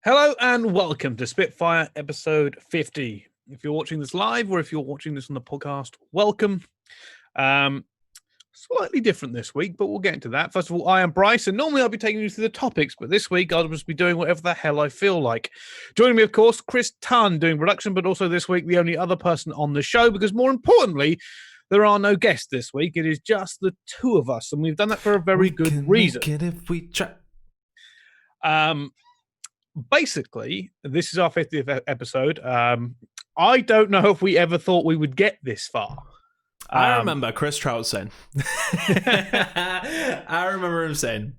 Hello and welcome to Spitfire episode 50. If you're watching this live or if you're watching this on the podcast, welcome. Slightly different this week, but we'll get into that. First of all, I am Brice, and normally I'll be taking you through the topics, but this week I'll just be doing whatever the hell I feel like. Joining me, of course, Brice Tunn doing production, but also this week the only other person on the show, because more importantly, there are no guests this week. It is just the two of us, and we've done that for a very good reason. Make it if we try. Basically, this is our 50th episode. I don't know if we ever thought we would get this far. I remember Chris Trout saying, I remember him saying,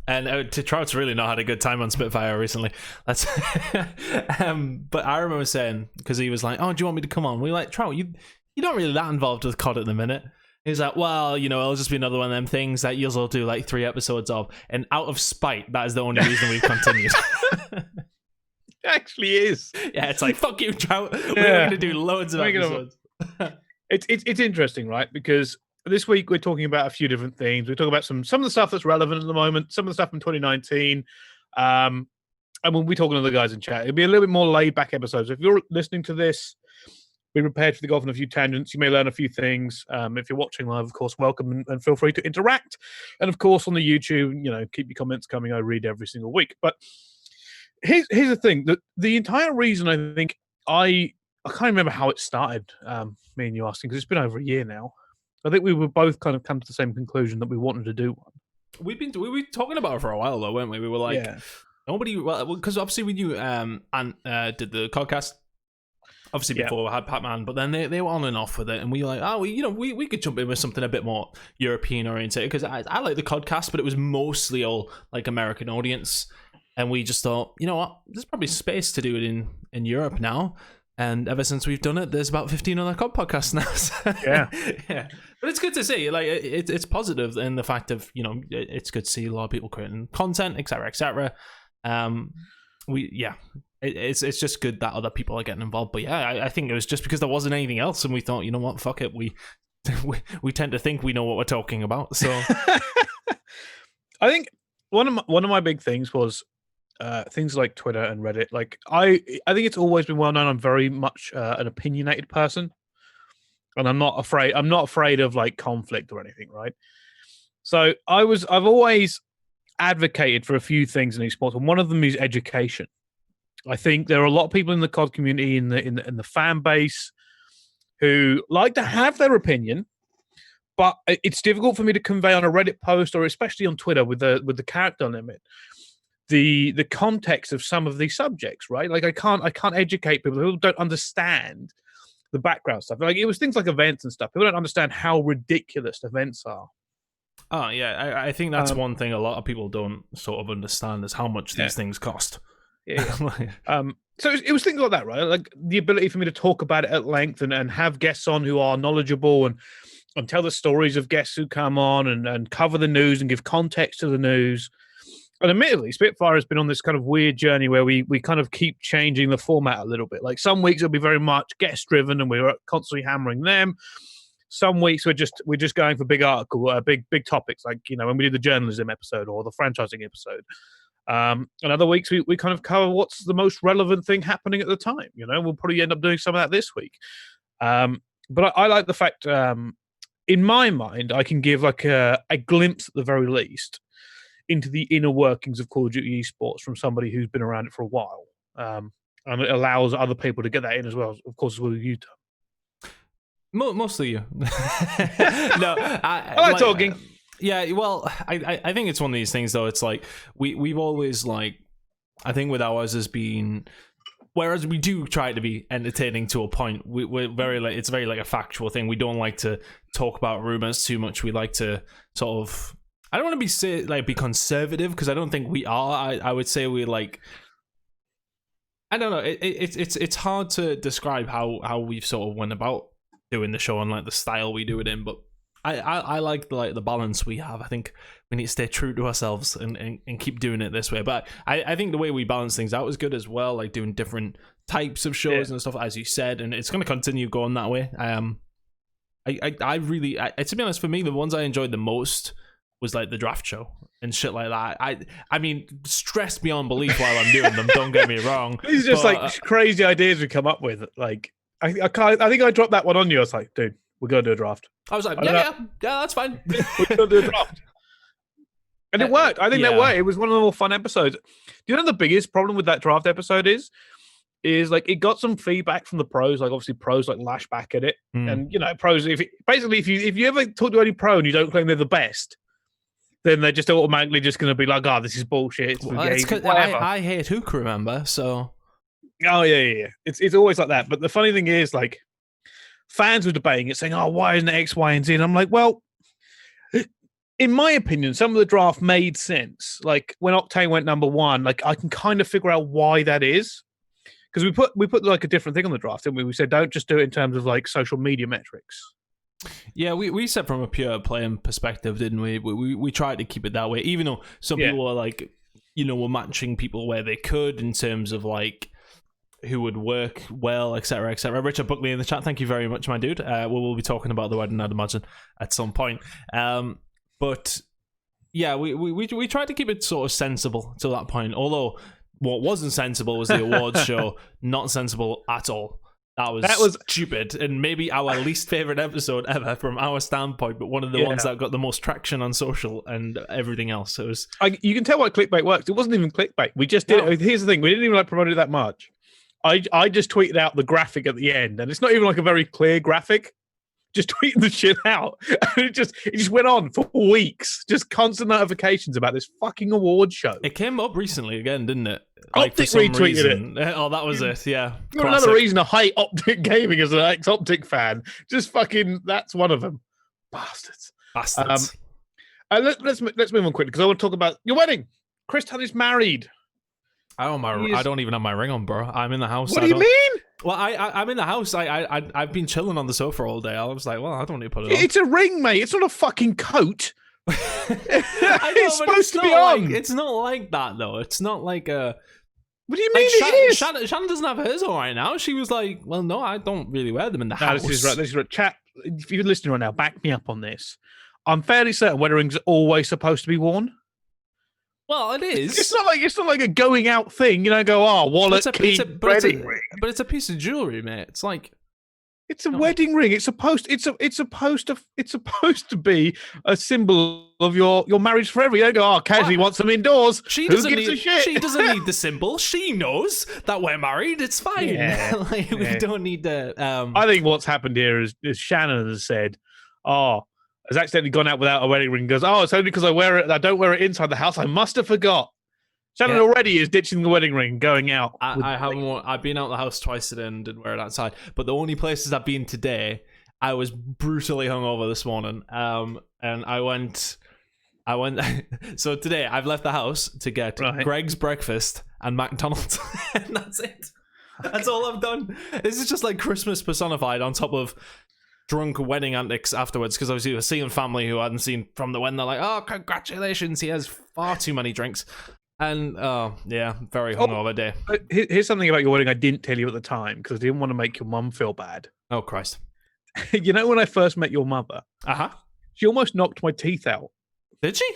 and Trout's really not had a good time on Spitfire recently. That's, but I remember saying, because he was like, "Oh, do you want me to come on?" We were like, Trout, you're not really that involved with COD at the minute. He's like, well, it'll just be another one of them things that you'll do like 3 episodes of. And out of spite, that is the only reason we've continued. It actually is. Yeah, it's like, fuck you, Trout. We're going to do loads of episodes. It's interesting, right? Because this week we're talking about a few different things. We talk about some of the stuff that's relevant at the moment, some of the stuff from 2019. And we'll be talking to the guys in chat. It'll be a little bit more laid back episodes. If you're listening to this, be prepared to go off on a few tangents. You may learn a few things. If you're watching live, of course, welcome and feel free to interact. And of course, on the YouTube, keep your comments coming. I read every single week. But here's the thing: the entire reason I think I can't remember how it started. Me and you asking, because it's been over a year now. I think we were both kind of come to the same conclusion that we wanted to do one. We were talking about it for a while though, weren't we? We were like, nobody, because obviously we knew and did the podcast. Obviously, before we had Pac-Man, but then they were on and off with it, and we were like, we could jump in with something a bit more European oriented, because I like the podcast, but it was mostly all like American audience, and we just thought, you know what, there's probably space to do it in Europe now, and ever since we've done it, there's about 15 other COD podcasts now. So, yeah, but it's good to see, like it's positive in the fact of it's good to see a lot of people creating content, etc., etc. It's just good that other people are getting involved. But yeah, I think it was just because there wasn't anything else, and we thought, you know what, fuck it. We tend to think we know what we're talking about. So I think one of my big things was things like Twitter and Reddit. Like I think it's always been well known. I'm very much an opinionated person, and I'm not afraid of like conflict or anything, right? So I've always advocated for a few things in esports, and one of them is education. I think there are a lot of people in the COD community, in the fan base, who like to have their opinion, but it's difficult for me to convey on a Reddit post, or especially on Twitter with the character limit, the context of some of these subjects, right? Like I can't educate people who don't understand the background stuff. Like it was things like events and stuff. People don't understand how ridiculous events are. Oh yeah, I think that's one thing a lot of people don't sort of understand is how much these things cost. Yeah. So it was things like that, right? Like the ability for me to talk about it at length and have guests on who are knowledgeable and tell the stories of guests who come on and cover the news and give context to the news. And admittedly, Spitfire has been on this kind of weird journey where we kind of keep changing the format a little bit. Like some weeks it'll be very much guest driven and we're constantly hammering them. Some weeks we're just going for big big topics, like when we did the journalism episode or the franchising episode. And other weeks we kind of cover what's the most relevant thing happening at the time. We'll probably end up doing some of that this week. But I like the fact, in my mind, I can give like a glimpse at the very least into the inner workings of Call of Duty esports from somebody who's been around it for a while. And it allows other people to get that in as well. Of course, as well as you, Tom. Mostly you. No, I like talking. Yeah, well, I think it's one of these things though. It's like we've always like, I think with ours has been, whereas we do try to be entertaining to a point, we're very like, it's very like a factual thing. We don't like to talk about rumors too much. We like to sort of, I don't want to be conservative, because I don't think we are. I would say we're like, I don't know. It's hard to describe how we've sort of went about doing the show and like the style we do it in, but I like the balance we have. I think we need to stay true to ourselves and keep doing it this way. But I think the way we balance things out is good as well, like doing different types of shows and stuff, as you said, and it's going to continue going that way. I really, to be honest, for me, the ones I enjoyed the most was like the draft show and shit like that. I mean, stressed beyond belief while I'm doing them. Don't get me wrong. These are just like crazy ideas we come up with. Like, I think I dropped that one on you. I was like, dude, we're gonna do a draft. I was like, yeah, that's fine. We're gonna do a draft. And it worked. I think that worked. It was one of the more fun episodes. Do you know the biggest problem with that draft episode is like it got some feedback from the pros. Like obviously pros like lash back at it, and you know pros. If you ever talk to any pro and you don't claim they're the best, then they're just automatically just going to be like, oh, this is bullshit. It's whatever. I hate Hook, remember? So oh yeah. It's always like that. But the funny thing is, like fans were debating it, saying, oh, why isn't it X, Y, and Z? And I'm like, well, in my opinion, some of the draft made sense. Like when Octane went number 1, like I can kind of figure out why that is. Because we put like a different thing on the draft, didn't we? We said don't just do it in terms of like social media metrics. Yeah, we said from a pure playing perspective, didn't we? We tried to keep it that way, even though some people are like, you know, were matching people where they could in terms of like who would work well, etc., etc. Richard Buckley in the chat, thank you very much, my dude. We'll be talking about the wedding, I'd imagine, at some point. But yeah, we tried to keep it sort of sensible to that point, although. What wasn't sensible was the awards show. Not sensible at all. That was stupid, and maybe our least favorite episode ever from our standpoint, but one of the ones that got the most traction on social and everything else. It was. You can tell why clickbait works. It wasn't even clickbait. We just did it. Here's the thing: we didn't even like promote it that much. I just tweeted out the graphic at the end, and it's not even like a very clear graphic. Just tweeting the shit out, and it just went on for weeks. Just constant notifications about this fucking award show. It came up recently again, didn't it? Like Optic retweeted it. Oh, that was it. Yeah. Another reason I hate Optic Gaming as an ex-Optic fan. Just fucking. That's one of them. Bastards. Let's move on quickly because I want to talk about your wedding. Chris Tunn is married. I don't even have my ring on, bro. I'm in the house. What do you mean? Well, I'm in the house. I've been chilling on the sofa all day. I was like, well, I don't need to put it on. It's a ring, mate. It's not a fucking coat. It's supposed to be on. It's not like that, though. It's not like a. What do you mean it is? Shannon doesn't have hers on right now. She was like, well, no, I don't really wear them in the house. This is right. Chat, if you're listening right now, back me up on this. I'm fairly certain wedding rings are always supposed to be worn. Well, it is. It's not like a going out thing. You know, go wallet, key, wedding ring. But it's a piece of jewelry, mate. It's like it's a wedding ring. It's supposed to be a symbol of your marriage forever. You don't go, casually wants them indoors. Who gives a shit? She doesn't need the symbol. She knows that we're married. It's fine. We don't need the. I think what's happened here is Shannon has said, has accidentally gone out without a wedding ring. Goes, it's only because I don't wear it inside the house. I must have forgot. Shannon already is ditching the wedding ring, going out. I haven't. I've been out the house twice today and didn't wear it outside. But the only places I've been today, I was brutally hungover this morning. And I went. So today I've left the house to get Greg's breakfast and McDonald's, and that's it. That's all I've done. This is just like Christmas personified on top of drunk wedding antics afterwards, because obviously we're seeing family who I hadn't seen from the wedding. They're like, oh, congratulations, he has far too many drinks. And very hungover day. Here's something about your wedding I didn't tell you at the time because I didn't want to make your mum feel bad. Oh Christ. You know, when I first met your mother, she almost knocked my teeth out. Did she?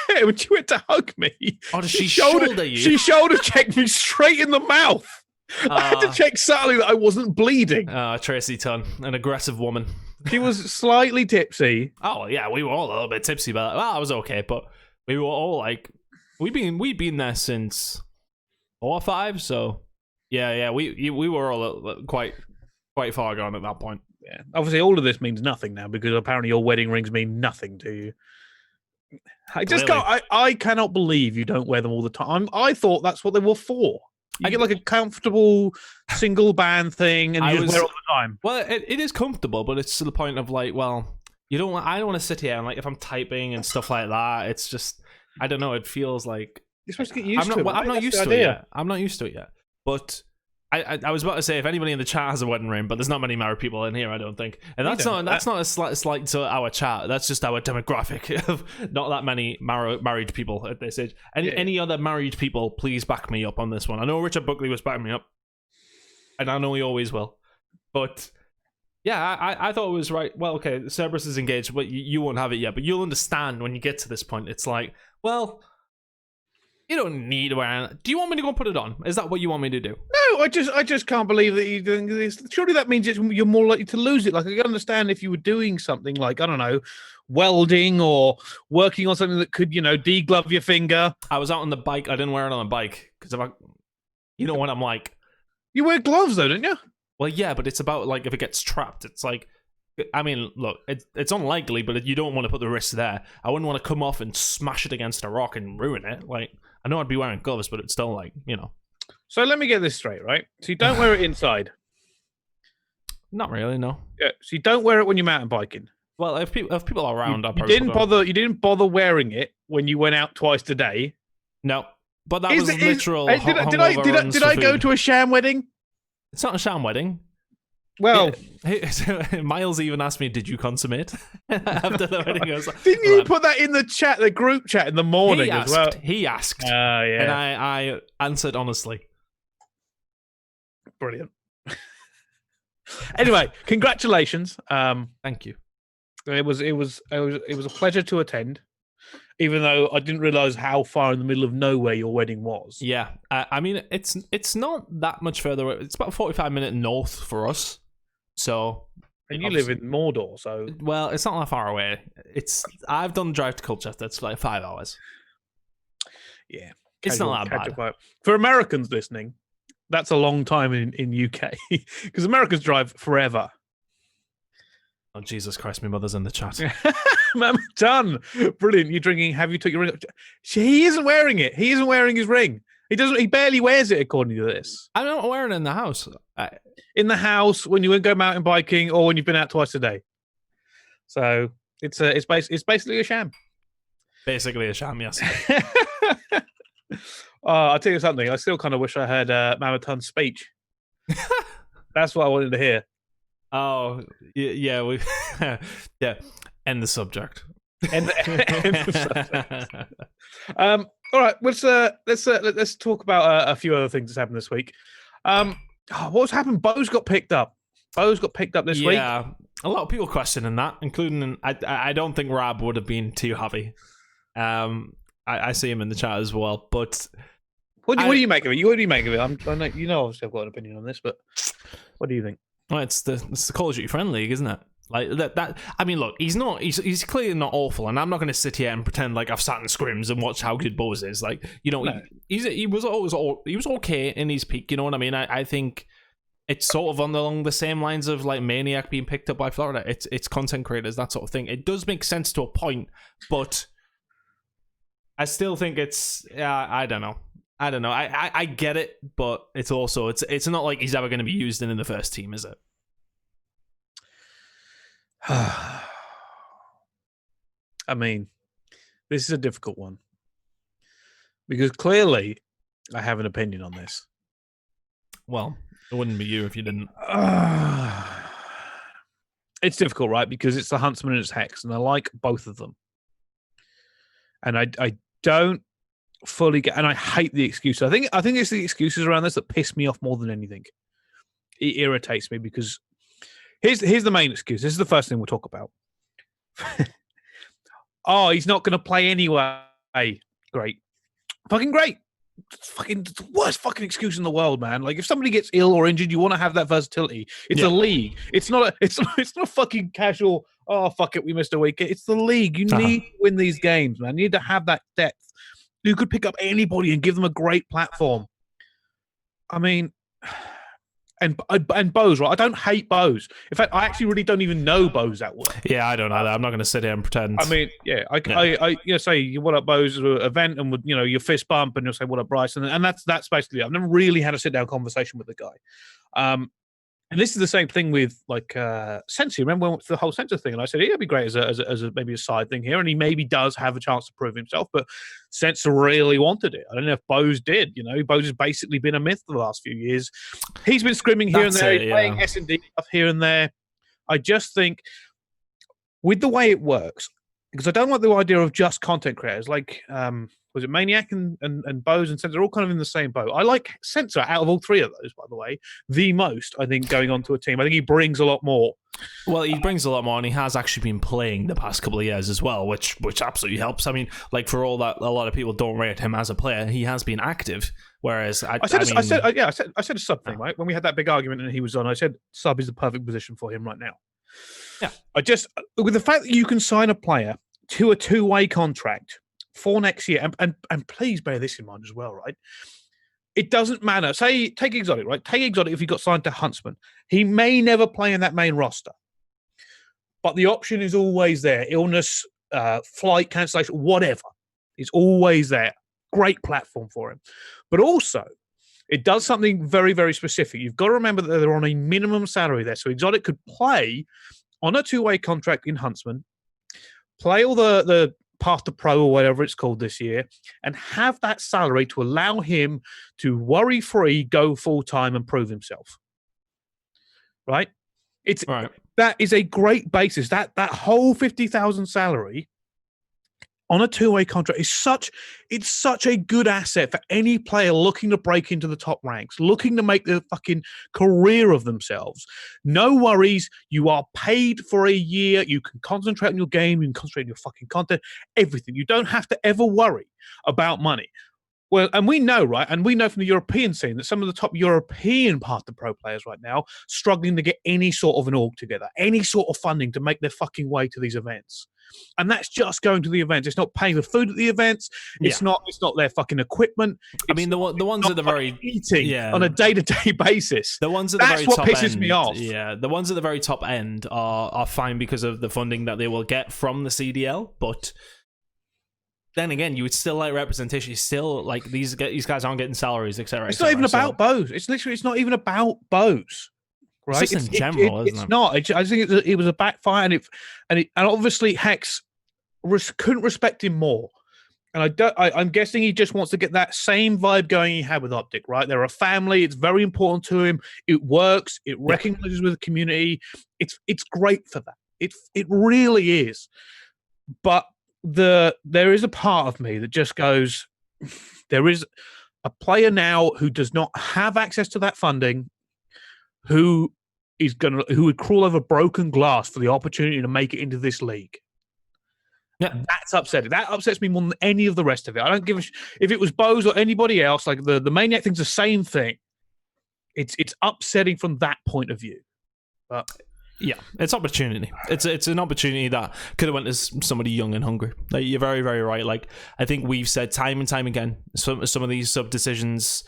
Yeah, when she went to hug me. Oh, did she shoulder you? She shoulder checked me straight in the mouth. I had to check subtly that I wasn't bleeding. Tracy Tunn, an aggressive woman. She was slightly tipsy. Oh yeah, we were all a little bit tipsy, but I was okay. But we were all like, we'd been there since 4 or 5, so yeah, we were all quite far gone at that point. Yeah, obviously all of this means nothing now because apparently your wedding rings mean nothing to you. I cannot believe you don't wear them all the time. I thought that's what they were for. You get like a comfortable single band thing, and you just wear it all the time. Well, it is comfortable, but it's to the point of like, well, I don't want to sit here and like if I'm typing and stuff like that, it's just I don't know. It feels like you're supposed to get used to it. I'm not used to it yet. I'm not used to it yet. But I was about to say if anybody in the chat has a wedding ring, but there's not many married people in here, I don't think. And that's not a slight to our chat. That's just our demographic of not that many married people at this age. Any other married people, please back me up on this one. I know Richard Buckley was backing me up, and I know he always will. But Yeah, I thought it was right. Well, okay, Cerberus is engaged, but you won't have it yet. But you'll understand when you get to this point. It's like, well, you don't need to wear it. Do you want me to go and put it on? Is that what you want me to do? No, I just can't believe that you're doing this. Surely that means you're more likely to lose it. Like, I can understand if you were doing something like, I don't know, welding or working on something that could, deglove your finger. I was out on the bike. I didn't wear it on a bike because when I'm like, you wear gloves though, don't you? Well, yeah, but it's about like if it gets trapped. It's like, I mean, look, it's unlikely, but you don't want to put the risk there. I wouldn't want to come off and smash it against a rock and ruin it. Like, I know I'd be wearing gloves, but it's still like, So let me get this straight, right? So you don't wear it inside. Not really, no. Yeah. So you don't wear it when you're mountain biking. Well, if people are around, you didn't bother wearing it when you went out twice today. No, but that was literal. Did I go to a sham wedding? It's not a sham wedding. Well, Miles even asked me, "Did you consummate?" After the wedding, I was like, didn't you put that in the group chat in the morning as well? He asked. Yeah. And I answered honestly. Brilliant. Anyway, congratulations. Thank you. It was a pleasure to attend, even though I didn't realize how far in the middle of nowhere your wedding was. Yeah, I mean it's not that much further. It's about 45-minute north for us. So, and you live in Mordor, so well, it's not that far away. I've done drive to Colchester. It's like 5 hours. Yeah, it's not that bad. For Americans listening, that's a long time in UK because Americans drive forever. Oh, Jesus Christ, my mother's in the chat. Mama Tunn, brilliant. You're drinking. Have you took your ring? He isn't wearing it. He isn't wearing his ring. He doesn't. He barely wears it, according to this. I'm not wearing it in the house. In the house, when you go mountain biking, or when you've been out twice a day. So it's basically a sham. Basically a sham, yes. I'll tell you something. I still kind of wish I heard Mama Tunn's speech. That's what I wanted to hear. Oh, yeah, we yeah. End the subject. End the subject. All right, let's talk about a few other things that's happened this week. What's happened? Bose got picked up. This week. Yeah, a lot of people questioning that, including I don't think Rab would have been too happy. I see him in the chat as well, but what do you make of it? What do you make of it? I know, obviously I've got an opinion on this, but what do you think? Well, it's the Call of Duty Friend League, isn't it? Like that. I mean, look, he's clearly not awful, and I'm not going to sit here and pretend like I've sat in scrims and watched how good Bose is. Like, no. he was okay in his peak. You know what I mean? I think it's sort of along the same lines of like Maniac being picked up by Florida. It's content creators, that sort of thing. It does make sense to a point, but I still think it's I don't know. I get it, but it's also it's not like he's ever going to be used in the first team, is it? I mean, this is a difficult one because clearly I have an opinion on this. Well, it wouldn't be you if you didn't. It's difficult, right? Because it's the Huntsmen and it's Hex, and I like both of them. And I don't fully get, and I hate the excuses. I think it's the excuses around this that piss me off more than anything. It irritates me because here's the main excuse. This is the first thing we'll talk about. Oh, he's not going to play anyway. Great. Fucking great. It's fucking the worst fucking excuse in the world, man. Like, if somebody gets ill or injured, you want to have that versatility. It's a league. It's not a fucking casual, oh, fuck it, we missed a week. It's the league. You need to win these games, man. You need to have that depth. You could pick up anybody and give them a great platform. I mean, and Bose, right? I don't hate Bose. In fact, I actually really don't even know Bose that well. Yeah, I don't know that. I'm not going to sit here and pretend. I mean, I say what up Bose at an event, and your fist bump, and you'll say what up Brice, and that's basically it. I've never really had a sit down conversation with the guy. And this is the same thing with like Recency. Remember when we went through the whole Sensor thing? And I said, it'd be great as a maybe a side thing here. And he maybe does have a chance to prove himself, but Sensor really wanted it. I don't know if Bose did. Bose has basically been a myth for the last few years. He's been scrimming here and there, playing S&D stuff here and there. I just think with the way it works, because I don't like the idea of just content creators. Like Was it Maniac and Bose and Sensor? They're all kind of in the same boat. I like Sensor out of all three of those, by the way, the most. I think going on to a team, I think he brings a lot more. Well, he brings a lot more, and he has actually been playing the past couple of years as well, which absolutely helps. I mean, like for all that, a lot of people don't rate him as a player. He has been active, whereas I said a sub thing, right? When we had that big argument and he was on, I said sub is the perfect position for him right now. Yeah, with the fact that you can sign a player to a 2-way contract for next year, and please bear this in mind as well, right? It doesn't matter. Say, take Exotic, right? Take Exotic if he got signed to Huntsmen. He may never play in that main roster, but the option is always there. Illness, flight cancellation, whatever. It's always there. Great platform for him. But also, it does something very, very specific. You've got to remember that they're on a minimum salary there. So Exotic could play on a 2-way contract in Huntsmen, play all the Path to Pro or whatever it's called this year, and have that salary to allow him to worry-free go full-time and prove himself. Right? That is a great basis. That whole 50,000 salary on a 2-way contract is such a good asset for any player looking to break into the top ranks, looking to make the fucking career of themselves. No worries. You are paid for a year. You can concentrate on your game. You can concentrate on your fucking content, everything. You don't have to ever worry about money. Well, and we know, right? And we know from the European scene that some of the top European Path to Pro players right now struggling to get any sort of an org together, any sort of funding to make their fucking way to these events. And that's just going to the events. It's not paying for food at the events. It's not their fucking equipment. I mean, the ones at the very eating on a day-to-day basis. The ones at the very top end. That's what pisses me off. Yeah, the ones at the very top end are fine because of the funding that they will get from the CDL. But then again, you would still like representation. You still like these guys aren't getting salaries, etc. It's not even about Bose. It's not even about Bose. Right? It's just in general, isn't it? It's not. I think it was a backfire, and obviously Hex couldn't respect him more. And I'm guessing he just wants to get that same vibe going he had with Optic. Right? They're a family. It's very important to him. It works. It recognizes with the community. It's great for that. It really is. But there is a part of me that just goes, there is a player now who does not have access to that funding, who would crawl over broken glass for the opportunity to make it into this league. Yeah, that's upsetting. That upsets me more than any of the rest of it. I don't give a if it was Bose or anybody else. Like the Maniac thing's the same thing. It's upsetting from that point of view. But yeah, it's opportunity. It's an opportunity that could have went to somebody young and hungry. Like, you're very, very right. Like, I think we've said time and time again, some of these sub decisions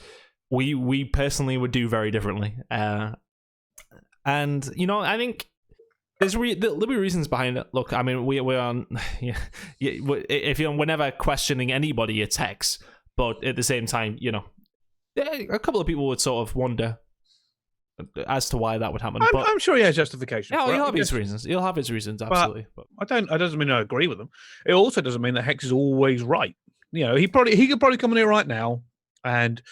we personally would do very differently. And I think there'll be reasons behind it. Look, I mean, we're on. We're never questioning anybody, it's Hex, but at the same time, a couple of people would sort of wonder as to why that would happen. I'm sure he has justification. Yeah, he'll have his reasons. He'll have his reasons, absolutely. But it doesn't mean I agree with them. It also doesn't mean that Hex is always right. He could probably come in here right now and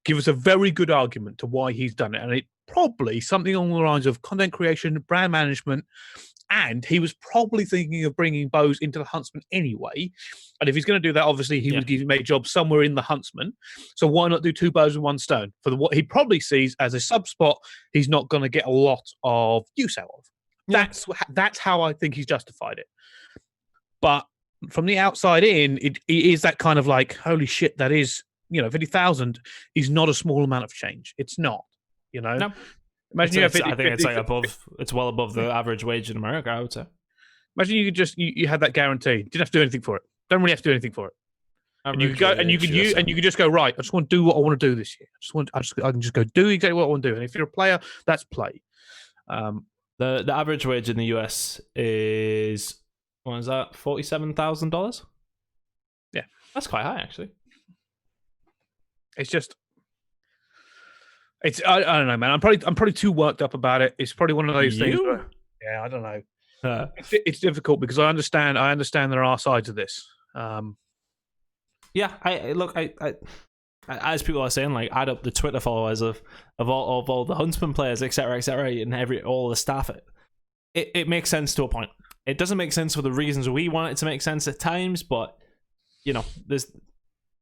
give us a very good argument to why he's done it, and it probably something along the lines of content creation, brand management, and he was probably thinking of bringing Bose into the Huntsmen anyway. And if he's going to do that, obviously he would give him a job somewhere in the Huntsmen. So why not do two bows with one stone? For what he probably sees as a sub spot, he's not going to get a lot of use out of. Yeah. That's how I think he's justified it. But from the outside in, it is that kind of like, holy shit, that is, 50,000 is not a small amount of change. It's not, No. Imagine you have 50, I think it's it's well above the average wage in America, I would say. Imagine you could just you had that guarantee. Didn't have to do anything for it. Don't really have to do anything for it. And you could go and you could just go, right, I just want to do what I want to do this year. I can just go do exactly what I want to do. And if you're a player, that's play. The average wage in the US is, what is that? $47,000? Yeah. That's quite high, actually. It's just I don't know, man. I'm probably too worked up about it. It's probably one of those things where, I don't know. It's difficult because I understand there are sides of this. Yeah, I as people are saying, like, add up the Twitter followers of all the Huntsman players, etc., and all the staff. It makes sense to a point. It doesn't make sense for the reasons we want it to make sense at times, but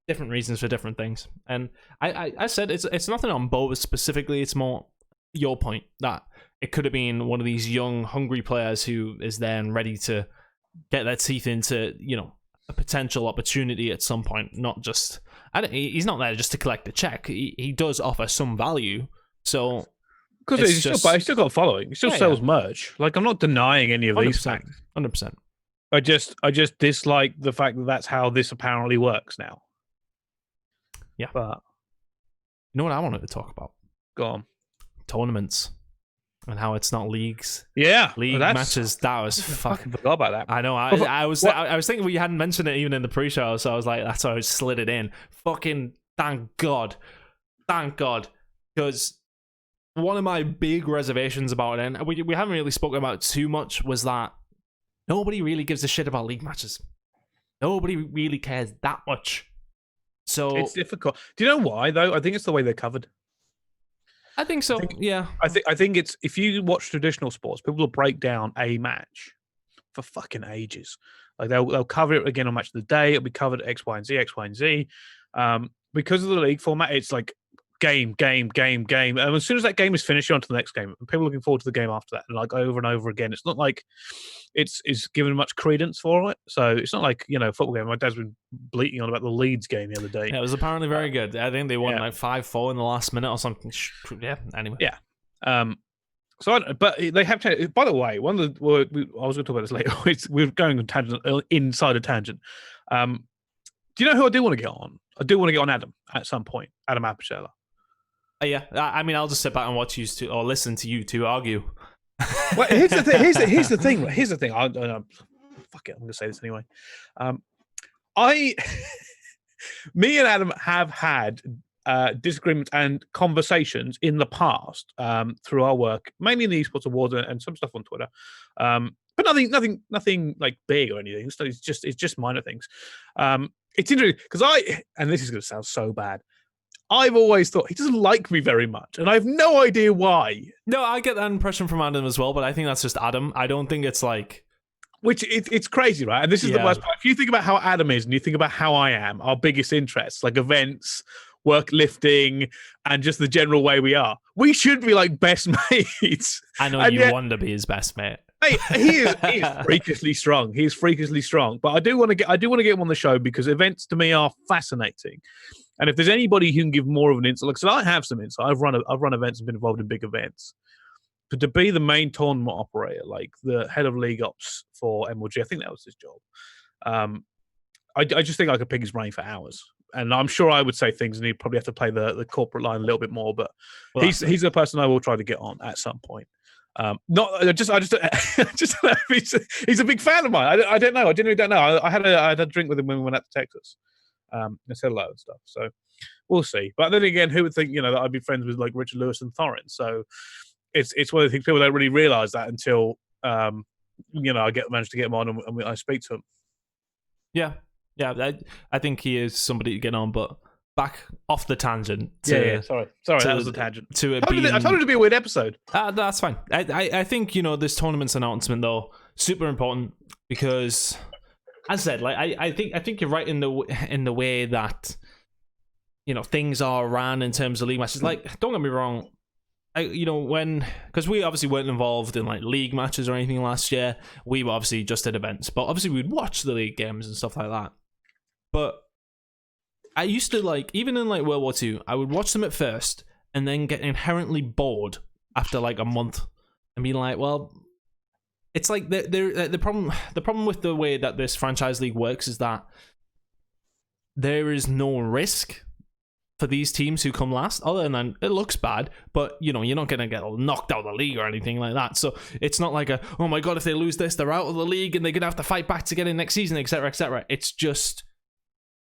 different reasons for different things. And I said it's nothing on Bose specifically. It's more your point that it could have been one of these young, hungry players who is then ready to get their teeth into, a potential opportunity at some point. Not just, he's not there just to collect a check. He does offer some value. So because he's still got a following. He still sells merch. Like, I'm not denying any of these facts. 100%. I just dislike the fact that that's how this apparently works now. Yeah. But you know what I wanted to talk about? Go on. Tournaments. And how it's not leagues. Yeah. League matches. That was fucking... forgot about that. I know. I was thinking we hadn't mentioned it even in the pre-show, so I was like, that's why I slid it in. Fucking thank God. Thank God. Because one of my big reservations about it, and we haven't really spoken about it too much, was that nobody really gives a shit about league matches. Nobody really cares that much. So it's difficult. Do you know why, though? I think it's the way they're covered. I think so. Yeah. I think it's, if you watch traditional sports, people will break down a match for fucking ages. Like they'll cover it again on Match of the Day. It'll be covered X, Y, and Z, X, Y, and Z. Because of the league format, it's like game. And as soon as that game is finished, you're on to the next game. And people are looking forward to the game after that, and like over and over again. It's not like it's given much credence for it. So it's not like, football game. My dad's been bleating on about the Leeds game the other day. Yeah, it was apparently very good. I think they won like 5-4 in the last minute or something. Yeah, anyway. Yeah. But they have to. By the way, one of the I was going to talk about this later. We're going on tangent inside a tangent. Do you know who I do want to get on? I do want to get on Adam at some point. Adam Apicella. Yeah, I mean, I'll just sit back and watch you two, or listen to you two argue. Well, here's the thing. Here's the thing. Here's the thing. Fuck it. I'm going to say this anyway. Me and Adam have had disagreements and conversations in the past through our work, mainly in the Esports Awards and some stuff on Twitter. But nothing like big or anything. So it's just minor things. It's interesting because and this is going to sound so bad, I've always thought he doesn't like me very much, and I have no idea why. No, I get that impression from Adam as well, but I think that's just Adam. I don't think it's like... Which, it's crazy, right? And this is the worst part. If you think about how Adam is, and you think about how I am, our biggest interests, like events, work lifting, and just the general way we are, we should be like best mates. I know, and you want to be his best mate. Mate, he is freakishly strong. He's freakishly strong. But I do want to get him on the show because events to me are fascinating. And if there's anybody who can give more of an insight, like, so I have some insight. I've run events and been involved in big events. But to be the main tournament operator, like the head of league ops for MLG, I think that was his job. I just think I could pick his brain for hours. And I'm sure I would say things, and he'd probably have to play the corporate line a little bit more. But he's the person I will try to get on at some point. He's a big fan of mine. I don't know. I genuinely don't know. I had a drink with him when we went out to Texas. I said hello and stuff. So we'll see. But then again, who would think, that I'd be friends with like Richard Lewis and Thorin? So it's one of the things people don't really realize that until I manage to get him on and I speak to him. Yeah. I think he is somebody to get on, but back off the tangent. Sorry, that was a tangent. I told it to be a weird episode. That's fine. I think this tournament's announcement though super important because, as I said, like I think you're right in the way that things are ran in terms of league matches. Like, don't get me wrong, because we obviously weren't involved in like league matches or anything last year. We obviously just did events, but obviously we'd watch the league games and stuff like that. But I used to, even in World War II, I would watch them at first and then get inherently bored after like a month and be like, well, it's like the problem with the way that this franchise league works is that there is no risk for these teams who come last, other than it looks bad, but you're not going to get knocked out of the league or anything like that. So it's not like oh my god, if they lose this, they're out of the league and they're going to have to fight back to get in next season, etc., etc. It's just...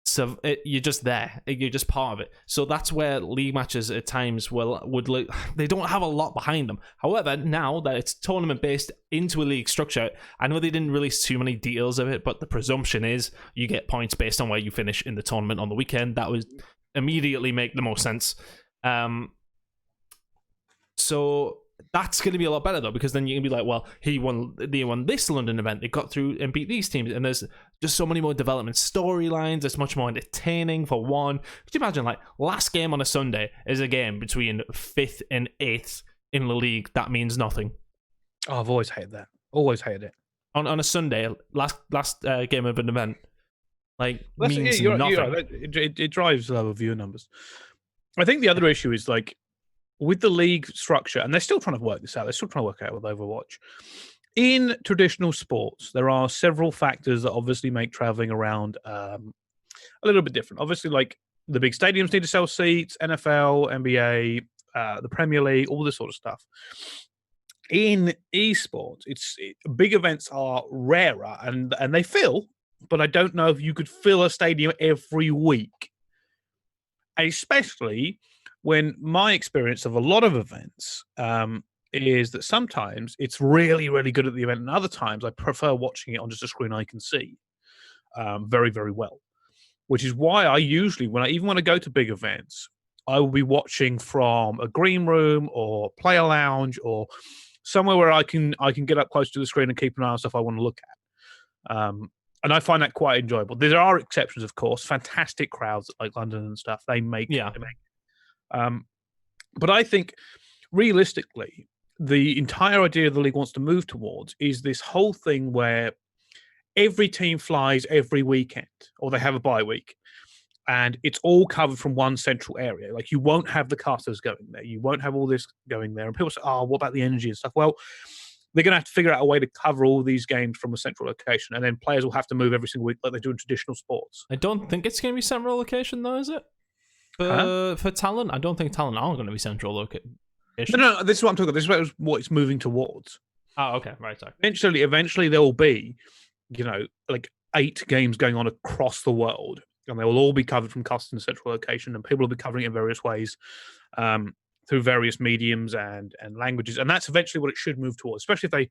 So you're just there. You're just part of it. So that's where league matches at times would look. They don't have a lot behind them. However, now that it's tournament based into a league structure, I know they didn't release too many details of it, but the presumption is you get points based on where you finish in the tournament on the weekend. That would immediately make the most sense. So that's going to be a lot better though, because then you can be like, well, they won this London event, they got through and beat these teams, and there's just so many more development storylines. It's much more entertaining for one. Could you imagine, like, last game on a Sunday is a game between 5th and 8th in the league that means nothing. Oh, I've always hated that. Always hated it. On a Sunday, last game of an event, like, means you're nothing. right. It drives lower viewer numbers. I think the other issue is, like, with the league structure, and they're still trying to work this out. They're still trying to work out with Overwatch. In traditional sports, there are several factors that obviously make traveling around a little bit different. Obviously, like, the big stadiums need to sell seats, NFL, NBA, the Premier League, all this sort of stuff. In esports, big events are rarer and they fill, but I don't know if you could fill a stadium every week, especially when my experience of a lot of events is that sometimes it's really, really good at the event, and other times I prefer watching it on just a screen I can see very, very well. Which is why I usually, when I go to big events, I will be watching from a green room or player lounge or somewhere where I can get up close to the screen and keep an eye on stuff I want to look at. And I find that quite enjoyable. There are exceptions, of course. Fantastic crowds like London and stuff. They make. But I think, realistically, the entire idea the league wants to move towards is this whole thing where every team flies every weekend, or they have a bye week, and it's all covered from one central area. Like, you won't have the casters going there. You won't have all this going there. And people say, oh, what about the energy and stuff? Well, they're going to have to figure out a way to cover all these games from a central location, and then players will have to move every single week like they do in traditional sports. I don't think it's going to be central location, though, is it? For talent? I don't think talent are going to be central location. No, this is what I'm talking about. This is what it's moving towards. Oh, okay. Right, sorry. Eventually there will be, like 8 games going on across the world, and they will all be covered from custom central location, and people will be covering it in various ways through various mediums and languages. And that's eventually what it should move towards, especially if they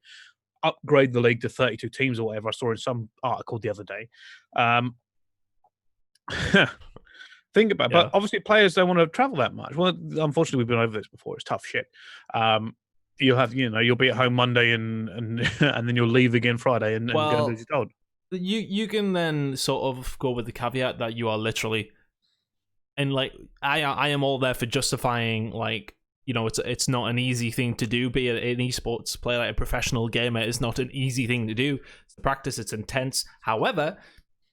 upgrade the league to 32 teams or whatever. I saw in some article the other day. Think about it. But obviously players don't want to travel that much. Well, unfortunately, we've been over this before. It's tough shit. You'll be at home Monday and and then you'll leave again Friday and go and do your told. You can then sort of go with the caveat that you are literally, and like I am all there for justifying, like, it's not an easy thing to do. Be an esports player, like a professional gamer, is not an easy thing to do. It's practice, it's intense. However,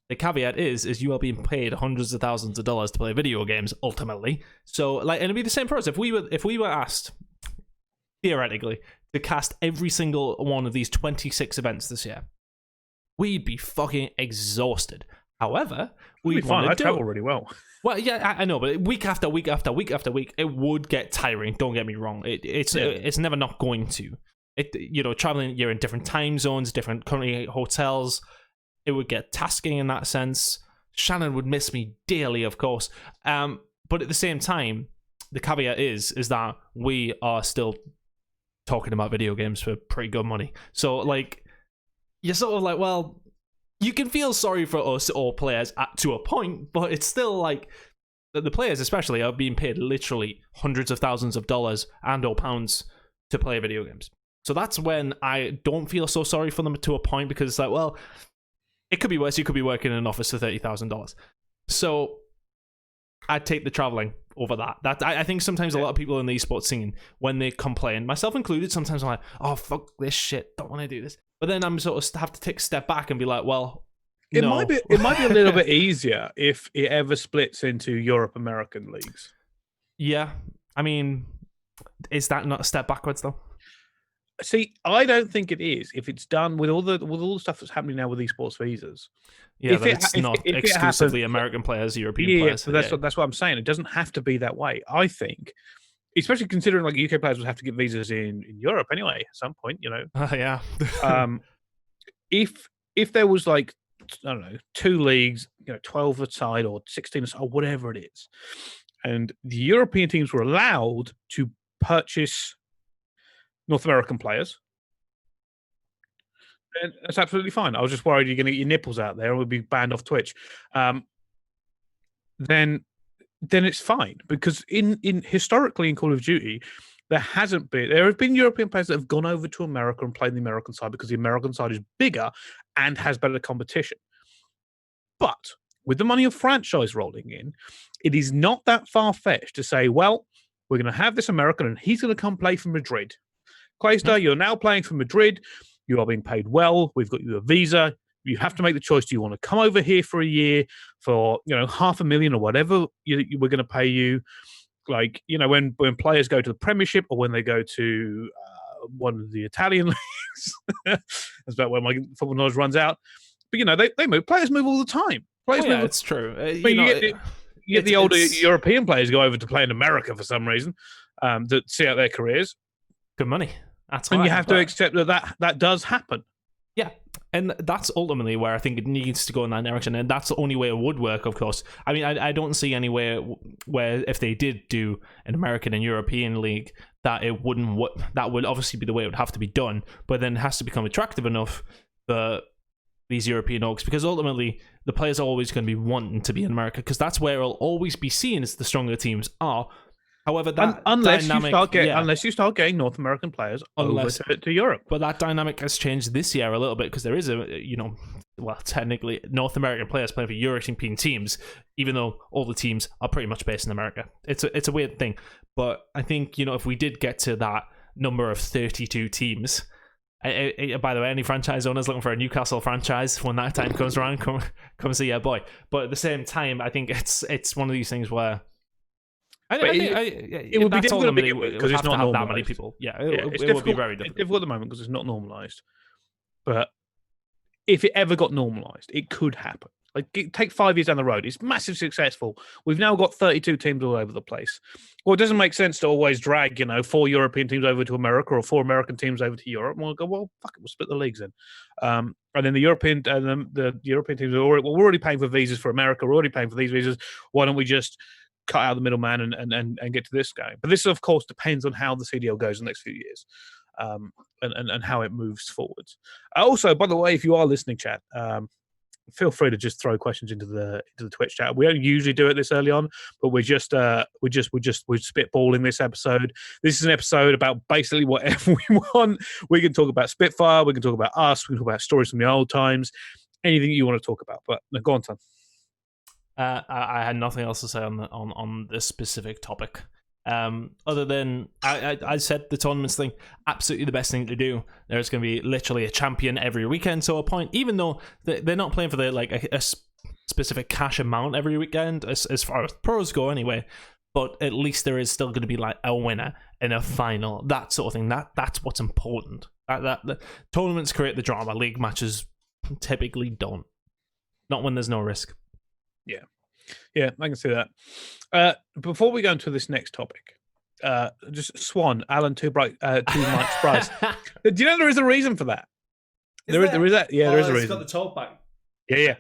the caveat is you are being paid hundreds of thousands of dollars to play video games ultimately. So, like, and it'd be the same for us if we were asked, theoretically, to cast every single one of these 26 events this year. We'd be fucking exhausted. However, we'd want to travel really well. Well, yeah, I know, but week after week after week after week, it would get tiring. Don't get me wrong. It's never not going to. Traveling, you're in different time zones, different country hotels. It would get tasking in that sense. Shannon would miss me dearly, of course. But at the same time, the caveat is that we are still talking about video games for pretty good money. So, like, you're sort of like, well, you can feel sorry for us or players to a point, but it's still like the players especially are being paid literally hundreds of thousands of dollars and or pounds to play video games. So that's when I don't feel so sorry for them to a point, because it's like, well, it could be worse. You could be working in an office for $30,000. So I'd take the traveling over that. I think sometimes a lot of people in the esports scene, when they complain, myself included, sometimes I'm like, oh, fuck this shit, don't want to do this. But then I'm sort of have to take a step back and be like, well, it might be a little bit easier if it ever splits into Europe American leagues. Yeah, I mean, is that not a step backwards though? See, I don't think it is. If it's done with all the stuff that's happening now with esports visas. Yeah, it's not exclusively American players, European players. So that's what I'm saying. It doesn't have to be that way. I think, especially considering like UK players would have to get visas in Europe anyway at some point. Yeah. If there was like, I don't know, 2 leagues, 12 aside or 16 aside or whatever it is, and the European teams were allowed to purchase North American players, and that's absolutely fine. I was just worried you're going to get your nipples out there and would be banned off Twitch. Then it's fine, because in historically in Call of Duty, there have been European players that have gone over to America and played the American side because the American side is bigger and has better competition. But with the money of franchise rolling in, it is not that far-fetched to say, well, we're going to have this American and he's going to come play for Madrid. Quaystar, you're now playing for Madrid. You are being paid well. We've got you a visa. You have to make the choice. Do you want to come over here for a year for, $500,000 or whatever we're going to pay you? Like, when players go to the Premiership or when they go to one of the Italian leagues, that's about where my football knowledge runs out. But, they move. Players move all the time. It's true. You get the older European players go over to play in America for some reason to see out their careers. Good money. And you have to accept that does happen. Yeah, and that's ultimately where I think it needs to go in that direction, and that's the only way it would work, of course. I mean, I don't see anywhere where if they did do an American and European league, that it wouldn't. That would obviously be the way it would have to be done, but then it has to become attractive enough for these European orgs, because ultimately the players are always going to be wanting to be in America, because that's where it'll always be seen as the stronger teams are. However, that unless you start getting North American players over to Europe. But that dynamic has changed this year a little bit, because there is technically North American players playing for European teams, even though all the teams are pretty much based in America. It's a weird thing. But I think, if we did get to that number of 32 teams, by the way, any franchise owners looking for a Newcastle franchise, when that time comes around, come see your boy. But at the same time, I think it's one of these things where it would be difficult to begin with because it's not normalized. That many people. It would be very difficult. It's difficult at the moment because it's not normalized. But if it ever got normalized, it could happen. Like, take 5 years down the road, it's massively successful. We've now got 32 teams all over the place. Well, it doesn't make sense to always drag, 4 European teams over to America or 4 American teams over to Europe. And we'll go, well, fuck it, we'll split the leagues in. And then the European teams we're already paying for visas for America. We're already paying for these visas. Why don't we just cut out the middleman and get to this game? But this, of course, depends on how the CDL goes in the next few years, and how it moves forwards. Also, by the way, if you are listening, chat, feel free to just throw questions into the Twitch chat. We don't usually do it this early on, but we're spitballing this episode. This is an episode about basically whatever we want. We can talk about Spitfire. We can talk about us. We can talk about stories from the old times. Anything you want to talk about. But no, go on, Tunn. I had nothing else to say on this specific topic. Other than I said the tournaments thing, absolutely the best thing to do. There's going to be literally a champion every weekend to a point, even though they're not playing for a specific cash amount every weekend as far as pros go anyway. But at least there is still going to be like a winner in a final, that sort of thing. That's what's important. The tournaments create the drama. League matches typically don't. Not when there's no risk. Yeah, I can see that. Before we go into this next topic, just Swan, Alan, too much Brice. Do you know there is a reason for that? There is that. Yeah, there is a reason. It's got the talk back. Yeah.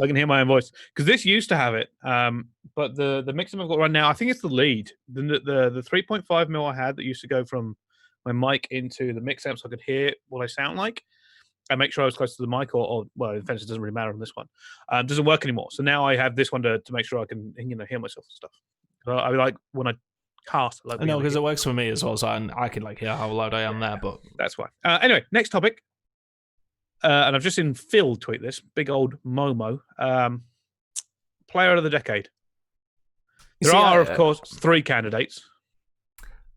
I can hear my own voice because this used to have it, but the mixer I've got right now, I think it's the lead. The 3.5 mil I had that used to go from my mic into the mix amp so I could hear what I sound like. I make sure I was close to the mic, or well, in fact, it doesn't really matter on this one. Doesn't work anymore. So now I have this one to make sure I can hear myself and stuff. I like when I cast. I know because it works for me as well, so I can hear how loud I am there. But that's why. Anyway, next topic. And I've just seen Phil tweet this big old Momo. Player of the decade. There are, of course, 3 candidates.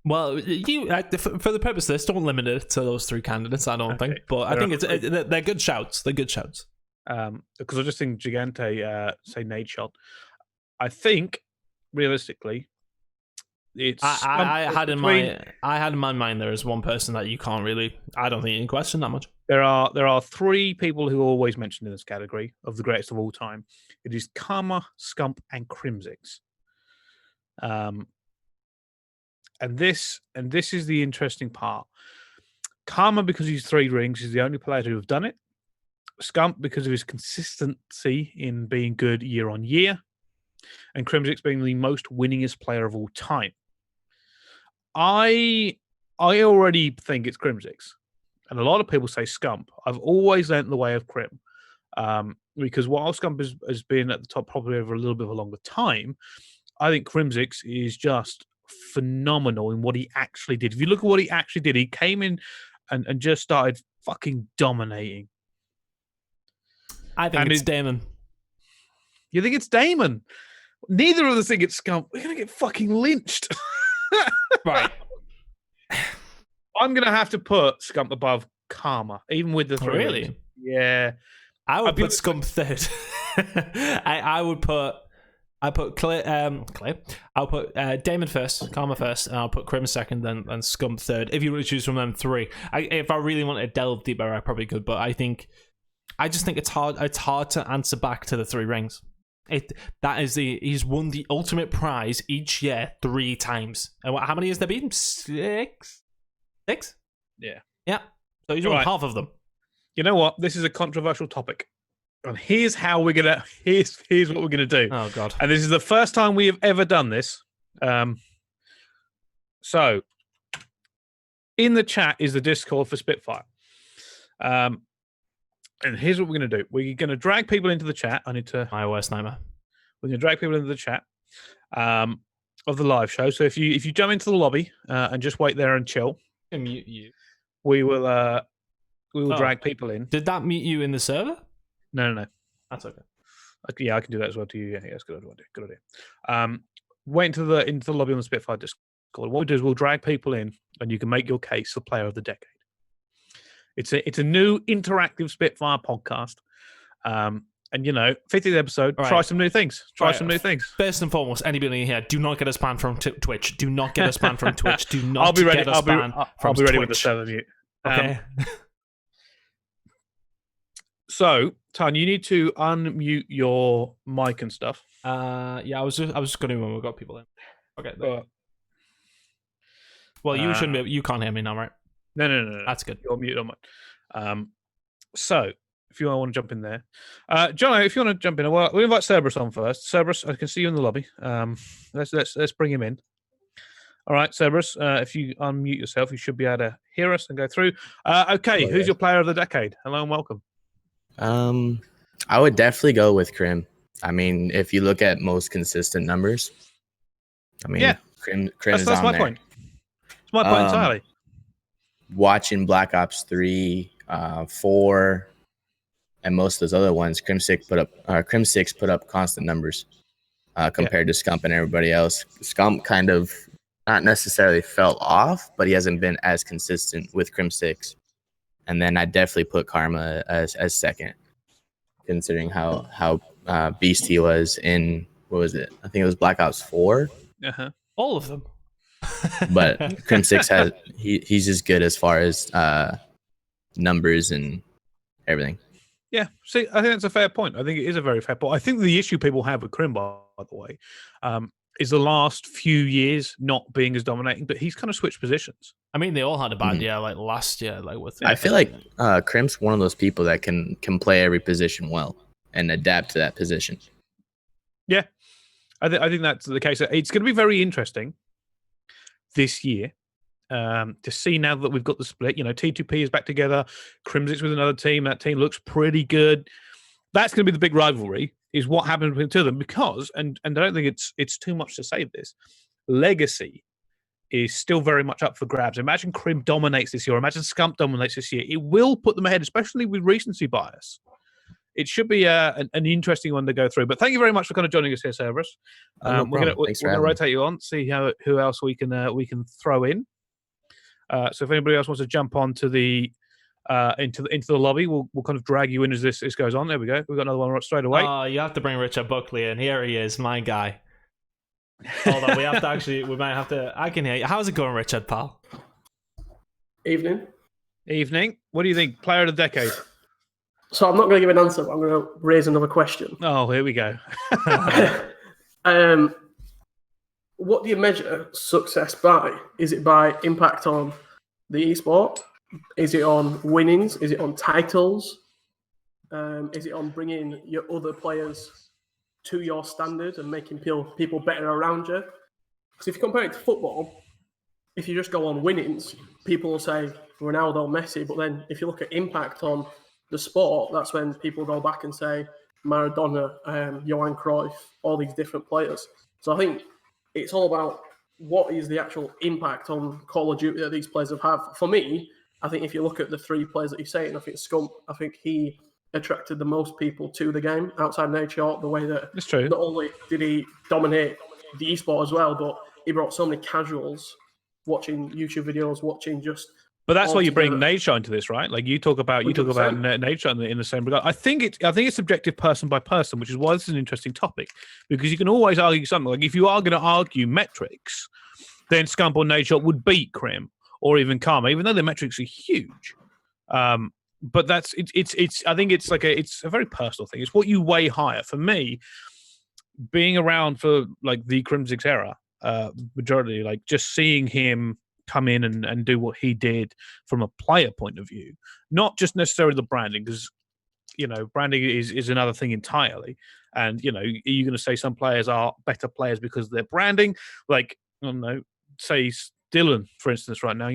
Well, you for the purpose of this, don't limit it to those 3 candidates. I don't think, but I think they're good shouts. They're good shouts. Because I just think Gigante say Nate shot. I think realistically, it's. I had in my mind there is one person that you can't really. I don't think you can question that much. There are 3 people who are always mentioned in this category of the greatest of all time. It is Karma, Scump, and Crimsix. And this is the interesting part. Karma, because he's 3 rings, is the only player to have done it. Scump, because of his consistency in being good year on year. And Crimsix being the most winningest player of all time. I already think it's Crimsix. And a lot of people say Scump. I've always leant the way of Crim. Because while Scump has been at the top probably over a little bit of a longer time, I think Crimsix is just phenomenal in what he actually did. If you look at what he actually did, he came in and just started fucking dominating. I think it's Damon. You think it's Damon? Neither of us think it's Scump. We're going to get fucking lynched. Right. I'm going to have to put Scump above Karma, even with the 3 Really? rings. Yeah. I would put Scump third. I'll put Clay. I'll put Damon first, Karma first, and I'll put Crim second, then Scump third. If you were to choose from them 3, if I really wanted to delve deeper, I probably could. But I just think it's hard. It's hard to answer back to the 3 rings. He's won the ultimate prize each year 3 times. And how many has there been? 6? 6? Yeah. Yeah. So he's won half of them. You know what? This is a controversial topic. And here's how we're gonna. Here's what we're gonna do. Oh God! And this is the first time we have ever done this. So, in the chat is the Discord for Spitfire. And here's what we're gonna do. We're gonna drag people into the chat. My worst nightmare. We're gonna drag people into the chat of the live show. So if you jump into the lobby and just wait there and chill, I'll mute you. we will drag people in. Did that mute you in the server? No. That's okay. Yeah, I can do that as well to you. Yeah, that's good idea. Good idea. Wait into the lobby on the Spitfire Discord. What we do is we'll drag people in, and you can make your case for Player of the Decade. It's a new interactive Spitfire podcast, and 50th episode. Right. Try some new things. Some new things. First and foremost, anybody in here, do not get us banned from Twitch. Do not get us banned from Twitch. Do not. I'll be ready. Get us banned from I'll be ready Twitch. with the server mute. Okay. So, Tunn, you need to unmute your mic and stuff. Yeah, I was just going to when we got people in. Okay. Well, you shouldn't be. You can't hear me now, right? No. That's good. You're muted on mine. So, if you want to jump in there, John, if you want to jump in, we'll invite Cerberus on first. Cerberus, I can see you in the lobby. Let's bring him in. All right, Cerberus, if you unmute yourself, you should be able to hear us and go through. Okay, who's your Player of the Decade? Hello and welcome. I would definitely go with Crim. I mean, if you look at most consistent numbers, Crim is that's on my there. point. It's my point entirely. Watching Black Ops 3, 4, and most of those other ones, Crim 6 put up constant numbers compared to Scump and everybody else. Scump kind of not necessarily fell off, but he hasn't been as consistent with Crim 6. And then I definitely put Karma as second, considering how beast he was in, what was it? I think it was Black Ops 4. Uh-huh. All of them. But Crim 6 he's as good as far as numbers and everything. Yeah, see, I think that's a fair point. I think it is a very fair point. I think the issue people have with Crim, by the way, is the last few years not being as dominating, but he's kind of switched positions. I mean, they all had a bad year, like last year, like with. I feel like Crim's one of those people that can play every position well and adapt to that position. Yeah, I think that's the case. It's going to be very interesting this year to see now that we've got the split. T2P is back together. Crim's with another team. That team looks pretty good. That's going to be the big rivalry. Is what happens between the two of them because, and I don't think it's too much to say this, legacy is still very much up for grabs. Imagine Crim dominates this year. Imagine Scump dominates this year. It will put them ahead, especially with recency bias. It should be an interesting one to go through. But thank you very much for kind of joining us here, Cerberus. No we're going to rotate you on, see who else we can throw in. So if anybody else wants to jump on to the into the lobby, we'll kind of drag you in as this goes on. There we go. We've got another one straight away. Oh, you have to bring Richard Buckley in. Here he is, my guy. Hold on, we might have to. I can hear you. How's it going, Richard, pal? Evening. What do you think? Player of the decade? So I'm not going to give an answer, but I'm going to raise another question. Oh, here we go. What do you measure success by? Is it by impact on the esport? Is it on winnings? Is it on titles? Is it on bringing your other players to your standard and making people better around you? Because if you compare it to football, if you just go on winnings, people will say Ronaldo, Messi. But then if you look at impact on the sport, that's when people go back and say Maradona, Johan Cruyff, all these different players. So I think it's all about what is the actual impact on Call of Duty that these players have had? For me, I think if you look at the 3 players that you're saying, I think Scump, I think he attracted the most people to the game outside Nadeshot, the way that That's true. not only did he dominate the esport as well, but he brought so many casuals watching YouTube videos, watching just. But that's why you bring altogether. Nadeshot into this, right? Like you talk about 100%. Nadeshot in the same regard. I think it's subjective person by person, which is why this is an interesting topic, because you can always argue something. Like if you are going to argue metrics, then Scump or Nadeshot would beat Crim or even Karma, even though the metrics are huge. But that's it's. I think it's a very personal thing. It's what you weigh higher. For me, being around for like the Crimsix era, majority, like just seeing him come in and do what he did from a player point of view, not just necessarily the branding, because branding is another thing entirely. And are you going to say some players are better players because of their branding? Like, I don't know, say Dylan, for instance, right now,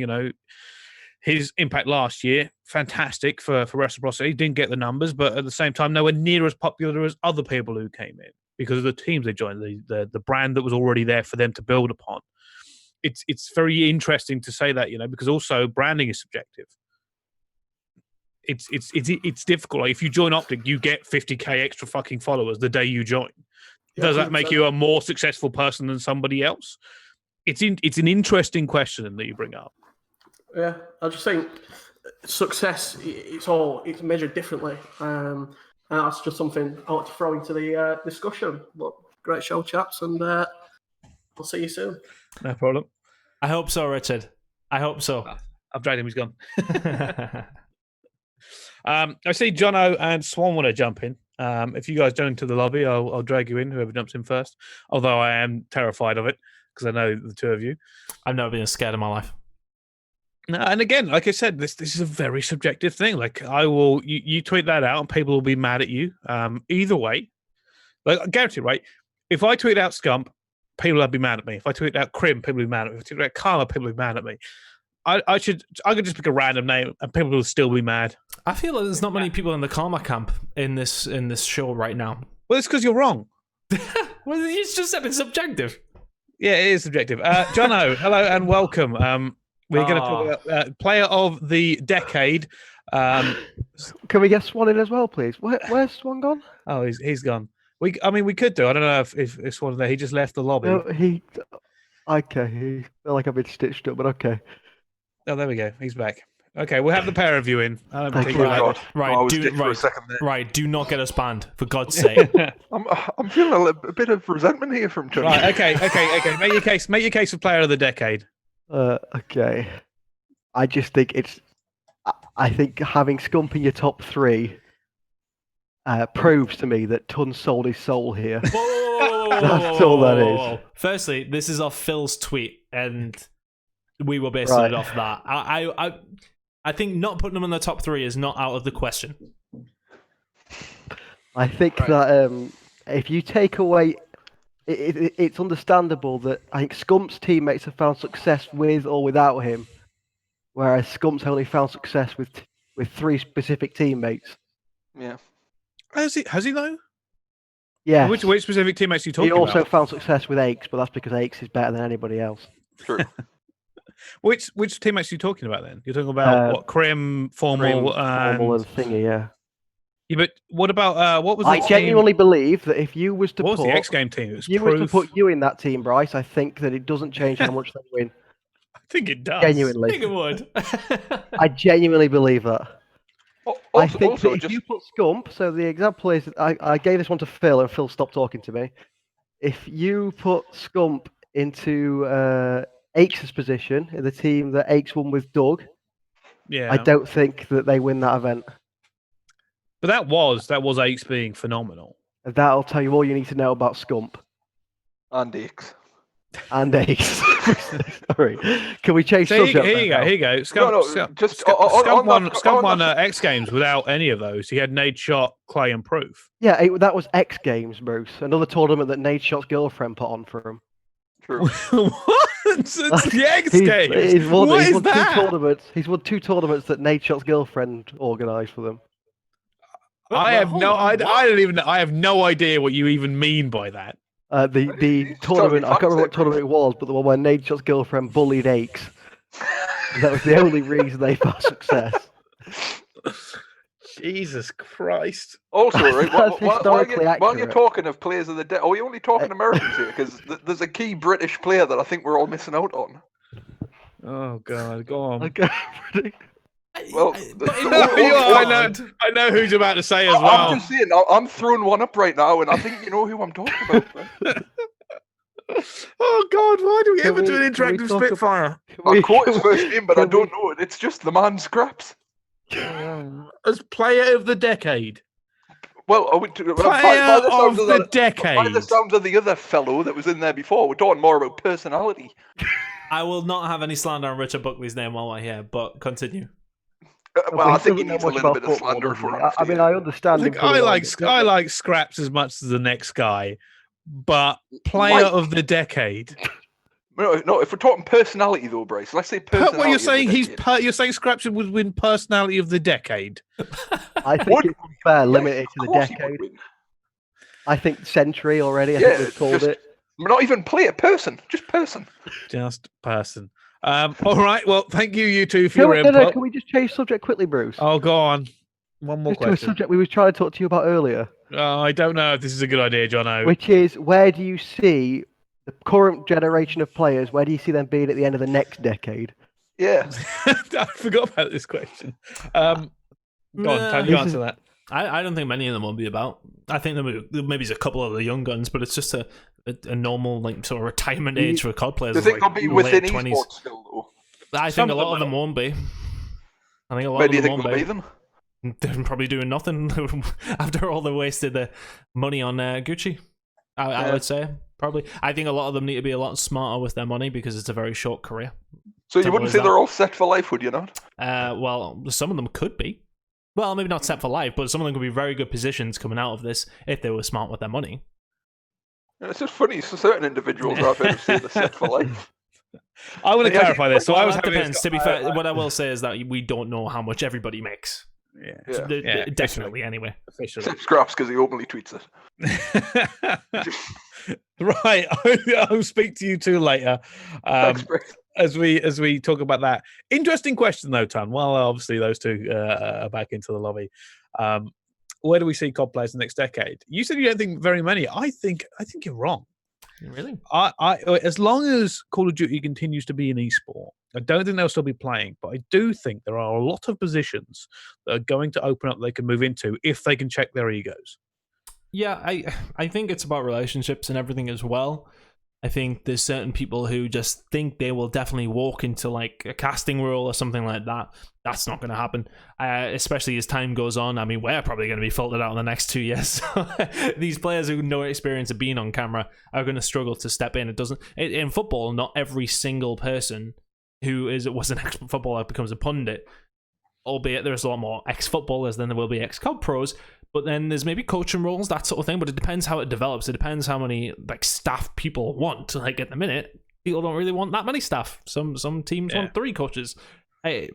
his impact last year, fantastic for Reciprocity. He didn't get the numbers, but at the same time, nowhere near as popular as other people who came in because of the teams they joined, the brand that was already there for them to build upon. It's very interesting to say that, because also branding is subjective. It's difficult. Like if you join Optic, you get 50k extra fucking followers the day you join. Does that make you a more successful person than somebody else? It's an interesting question that you bring up. Yeah, I just think success, it's measured differently. And that's just something I want to throw into the discussion. But great show, chaps, and we'll see you soon. No problem. I hope so, Richard. I hope so. I've dragged him, he's gone. I see Jono and Swan want to jump in. If you guys jump into the lobby, I'll drag you in, whoever jumps in first. Although I am terrified of it, because I know the two of you. I've never been scared in my life. No, and again, like I said, this is a very subjective thing. Like you tweet that out and people will be mad at you. Either way, like I guarantee, right? If I tweet out Scump, people will be mad at me. If I tweet out Crim, people will be mad at me. If I tweet out Karma, people will be mad at me. I could just pick a random name and people will still be mad. I feel like there's not many people in the Karma camp in this show right now. Well, it's because you're wrong. Well, you just said it's subjective. Yeah, it is subjective. Jono, hello and welcome. We're going to talk about player of the decade. Can we get Swan in as well, please? Where's Swan gone? Oh, he's gone. We could do. I don't know if Swan's there. He just left the lobby. No, okay. He feel like I've been stitched up, but okay. Oh, there we go. He's back. Okay, we'll have the pair of you in. Thank you. Right. Do not get us banned, for God's sake. I'm feeling a bit of resentment here from Tunn. Right. Okay. Make your case for player of the decade. Okay. I just think I think having Scump in your top 3 proves to me that Tunn sold his soul here. That's all that is. Firstly, this is off Phil's tweet, and we were basing it off that. I think not putting them in the top 3 is not out of the question. I think that if you take away, it's understandable that I think Scump's teammates have found success with or without him, whereas Scump's only found success with 3 specific teammates. Yeah. Has he though? Yeah. Which specific teammates are you talking about? He also found success with Aches, but that's because Aches is better than anybody else. True. Which teammates are you talking about then? You're talking about Crim, Formal, and Thingy, yeah. Yeah, but what about what was? I genuinely believe that if you was to what put was the X Game team? It was you was to put you in that team, Brice, I think that it doesn't change how much they win. I think it does. Genuinely, I think it would. I genuinely believe that. I think also, that if you put Scump, so the example is, I gave this one to Phil, and Phil stopped talking to me. If you put Scump into Aches' position in the team that Aches won with Doug, I don't think that they win that event. But that was Aches being phenomenal. And that'll tell you all you need to know about Scump. And Aches. And Aches. Sorry. Can we change so subject? Here you go. Scump won X Games without any of those. He had Nade Shot, Clay, and Proof. Yeah, that was X Games, Bruce. Another tournament that Nade Shot's girlfriend put on for him. True. What? It's the X Games. He's won 2 tournaments. He's won 2 tournaments that Nade Shot's girlfriend organised for them. I have no idea what you even mean by that. The He's tournament, I can't remember what totally tournament it was, but the one where Nadeshot's girlfriend bullied Aches. That was the only reason they found success. Jesus Christ. Also, right, That's historically while you're accurate. talking of players of the day, are we only talking Americans here? Because there's a key British player that I think we're all missing out on. Oh God, go on. Okay. Well, I know who's about to say as well. I'm just saying, I'm throwing one up right now, and I think you know who I'm talking about. Right? Oh God, why do we Can ever do an can we interactive talk Spitfire? I caught his first name, but I can don't know it. It's just the man Scraps. As player of the decade. Well, by the sounds of that, decade. by the sounds of the other fellow that was in there before, we're talking more about personality. I will not have any slander on Richard Buckley's name while we're here, but continue. Well, I think he doesn't know needs a much little about bit of football, slander does he? for him. I mean, I understand. him I putting on- like Scraps as much as the next guy, but player of the decade. No, if we're talking personality though, Brice, let's say personality. What you're saying? You're You're saying Scraps would win personality of the decade. I think it's fair, limited to the decade. I think century already. I think we've called it. Not even player, person, just person. Just person. All right. Well, thank you two, for your input. No, can we just change subject quickly, Bruce? Oh, go on. One more Just to a question. subject we were trying to talk to you about earlier. I don't know if this is a good idea, Jono. Which is, where do you see the current generation of players? Where do you see them being at the end of the next decade? Yeah. I forgot about this question. Go on, Tan, you answer that. I don't think many of them will be about. I think there maybe a couple of the young guns, but it's just a normal like sort of retirement age for COD players. Do you think like they'll be within late 20s. esports still though? I think a lot of them won't be. I think a lot Where of do you them think won't they'll be. be them? They're probably doing nothing after all they wasted the money on Gucci. I would say probably. I think a lot of them need to be a lot smarter with their money because it's a very short career. So you wouldn't say they're all set for life, would you not? Well, some of them could be. Well, maybe not set for life, but some of them could be very good positions coming out of this if they were smart with their money. And it's just funny. So certain individuals I've heard say they're set for life. I want to clarify this. So well, I was that having depends. To be fair, what I will say is that we don't know how much everybody makes. Yeah. Definitely. Anyway, Officially. Except Scraps because he openly tweets it. Right. I'll speak to you two later. Thanks, Brice. As we talk about that. Interesting question though, Tan. Well, obviously those two are back into the lobby. Where do we see COD players in the next decade? You said you don't think very many. I think you're wrong. really. I as long as Call of Duty continues to be an esport, I don't think they'll still be playing, but I do think there are a lot of positions that are going to open up they can move into if they can check their egos. Yeah, I think it's about relationships and everything as well. I think there's certain people who just think they will definitely walk into like a casting role or something like that. That's not going to happen, especially as time goes on. I mean, we're probably going to be filtered out in the next 2 years. These players who have no experience of being on camera are going to struggle to step in. In football, not every single person who was an ex-footballer becomes a pundit, albeit there's a lot more ex-footballers than there will be ex-COD pros. But then there's maybe coaching roles, that sort of thing. But it depends how it develops. It depends how many like staff people want. Like at the minute, people don't really want that many staff. Some teams want 3 coaches. I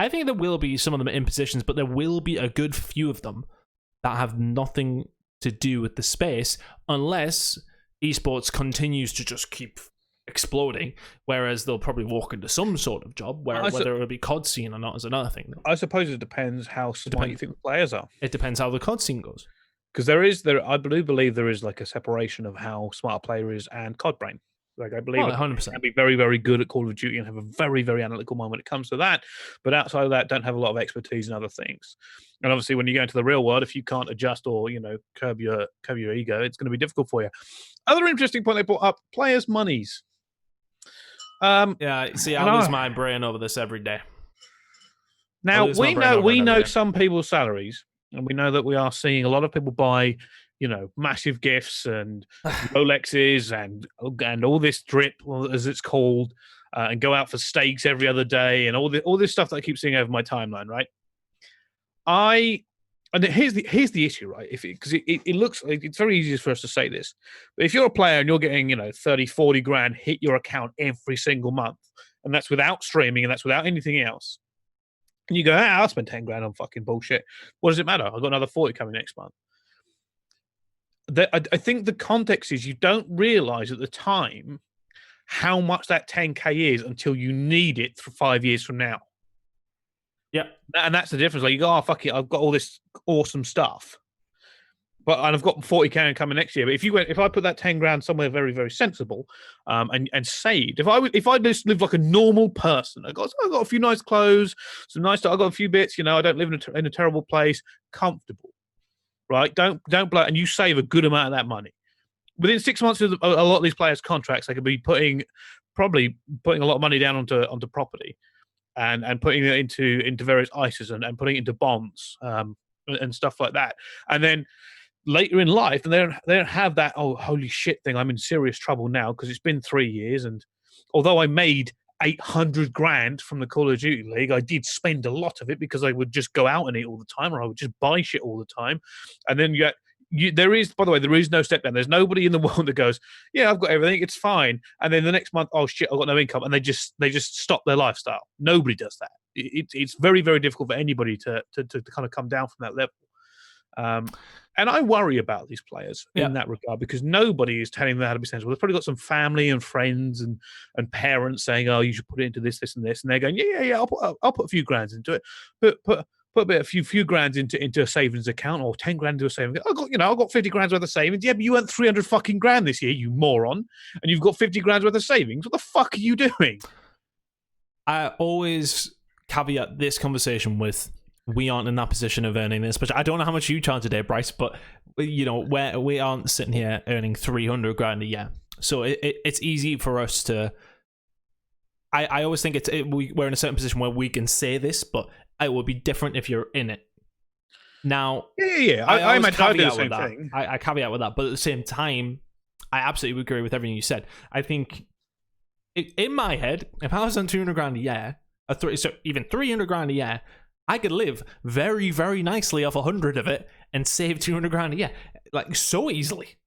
think there will be some of them in positions, but there will be a good few of them that have nothing to do with the space, unless esports continues to just keep exploding, whereas they'll probably walk into some sort of job whether it'll be COD scene or not is another thing. I suppose it depends how smart you think the players are. It depends how the COD scene goes. Because I do believe there is like a separation of how smart a player is and COD brain. Like I believe 100%. can be very, very good at Call of Duty and have a very, very analytical mind when it comes to that. But outside of that, don't have a lot of expertise in other things. And obviously, when you go into the real world, if you can't adjust or curb your ego, it's going to be difficult for you. Other interesting point they brought up: players' monies. Yeah, see, I lose my brain over this every day. Now we know some people's salaries, and we know that we are seeing a lot of people buy, massive gifts and Rolexes and all this drip, as it's called, and go out for steaks every other day, and all this stuff that I keep seeing over my timeline. Right? And here's the issue, right? Because it looks like it's very easy for us to say this, but if you're a player and you're getting 30, 40 grand hit your account every single month, and that's without streaming and that's without anything else, and you go, I'll spend 10 grand on fucking bullshit. What does it matter? I've got another 40 coming next month. I think the context is you don't realize at the time how much that 10K is until you need it for 5 years from now. Yeah. And that's the difference. Like you go, oh, fuck it, I've got all this awesome stuff. And I've got 40K coming next year. But if I put that 10 grand somewhere very, very sensible, and saved, if I just lived like a normal person, I got a few nice clothes, some nice stuff, I got a few bits, I don't live in a terrible place, comfortable, right? Don't blow, and you save a good amount of that money. Within 6 months of a lot of these players' contracts, they could be probably putting a lot of money down onto property, and putting it into various ISAs and putting it into bonds, and stuff like that, and then later in life, and they don't have that, oh, holy shit thing, I'm in serious trouble now because it's been 3 years, and although I made 800 grand from the Call of Duty League, I did spend a lot of it because I would just go out and eat all the time, or I would just buy shit all the time. And then there is, by the way, there is no step down. There's nobody in the world that goes, yeah, I've got everything, it's fine. And then the next month, oh shit, I've got no income, and they just stop their lifestyle. Nobody does that. It's very, very difficult for anybody to kind of come down from that level. And I worry about these players in that regard, because nobody is telling them how to be sensible. They've probably got some family and friends and parents saying, "Oh, you should put it into this, and this," and they're going, "Yeah, I'll put a few grand into it. Put a few grand into a savings account, or 10 grand into a savings. I've got 50 grand worth of savings. Yeah, but you earned 300 fucking grand this year, you moron, and you've got 50 grand worth of savings. What the fuck are you doing?" I always caveat this conversation with, we aren't in that position of earning this, but I don't know how much you charge today, Brice, but we aren't sitting here earning 300 grand a year. So it's easy for us to, I always think we're in a certain position where we can say this, but it would be different if you're in it. Now, I imagine I do the same thing. I caveat with that, but at the same time, I absolutely agree with everything you said. I think in my head, if I was on 200 grand a year, so even 300 grand a year, I could live very, very nicely off 100 of it and save 200 grand a year, like so easily,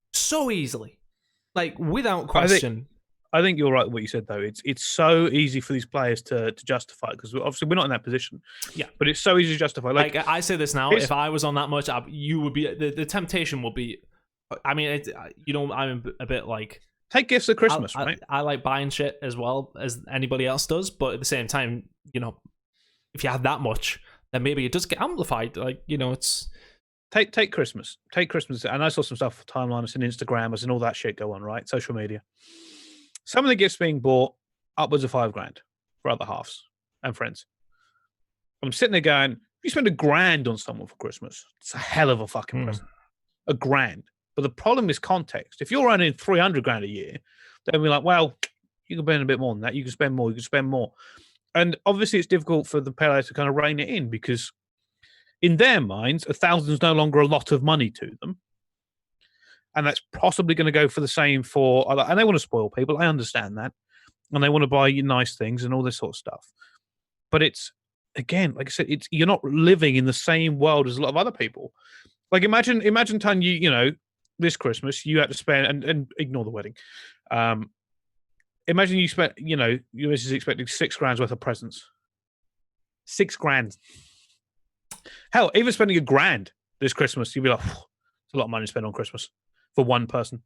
like without question. I think you're right with what you said, though. It's so easy for these players to justify, because obviously we're not in that position. Yeah, but it's so easy to justify. Like I say this now, if I was on that much, you would be. The temptation will be. I mean, I'm a bit like, take gifts at Christmas, right? I like buying shit as well as anybody else does, but at the same time, if you have that much, then maybe it does get amplified. Like, it's take Christmas. Take Christmas, and I saw some stuff on timeline, and Instagram, and all that shit go on, right? Social media. Some of the gifts being bought upwards of 5 grand for other halves and friends. I'm sitting there going, if you spend $1 grand on someone for Christmas, it's a hell of a fucking present. $1 grand. But the problem is context. If you're earning 300 grand a year, then we're like, well, you can spend a bit more than that. You can spend more. You can spend more. And obviously it's difficult for the players to kind of rein it in, because in their minds, 1,000 is no longer a lot of money to them. And that's possibly going to go for the same for other, and they want to spoil people. I understand that. And they want to buy you nice things and all this sort of stuff. But it's, again, like I said, you're not living in the same world as a lot of other people. Like imagine Tunn, this Christmas you had to spend, and ignore the wedding. Imagine you spent, your missus is expecting 6 grand's worth of presents. 6 grand. Hell, even spending $1 grand this Christmas, you'd be like, it's a lot of money to spend on Christmas for one person.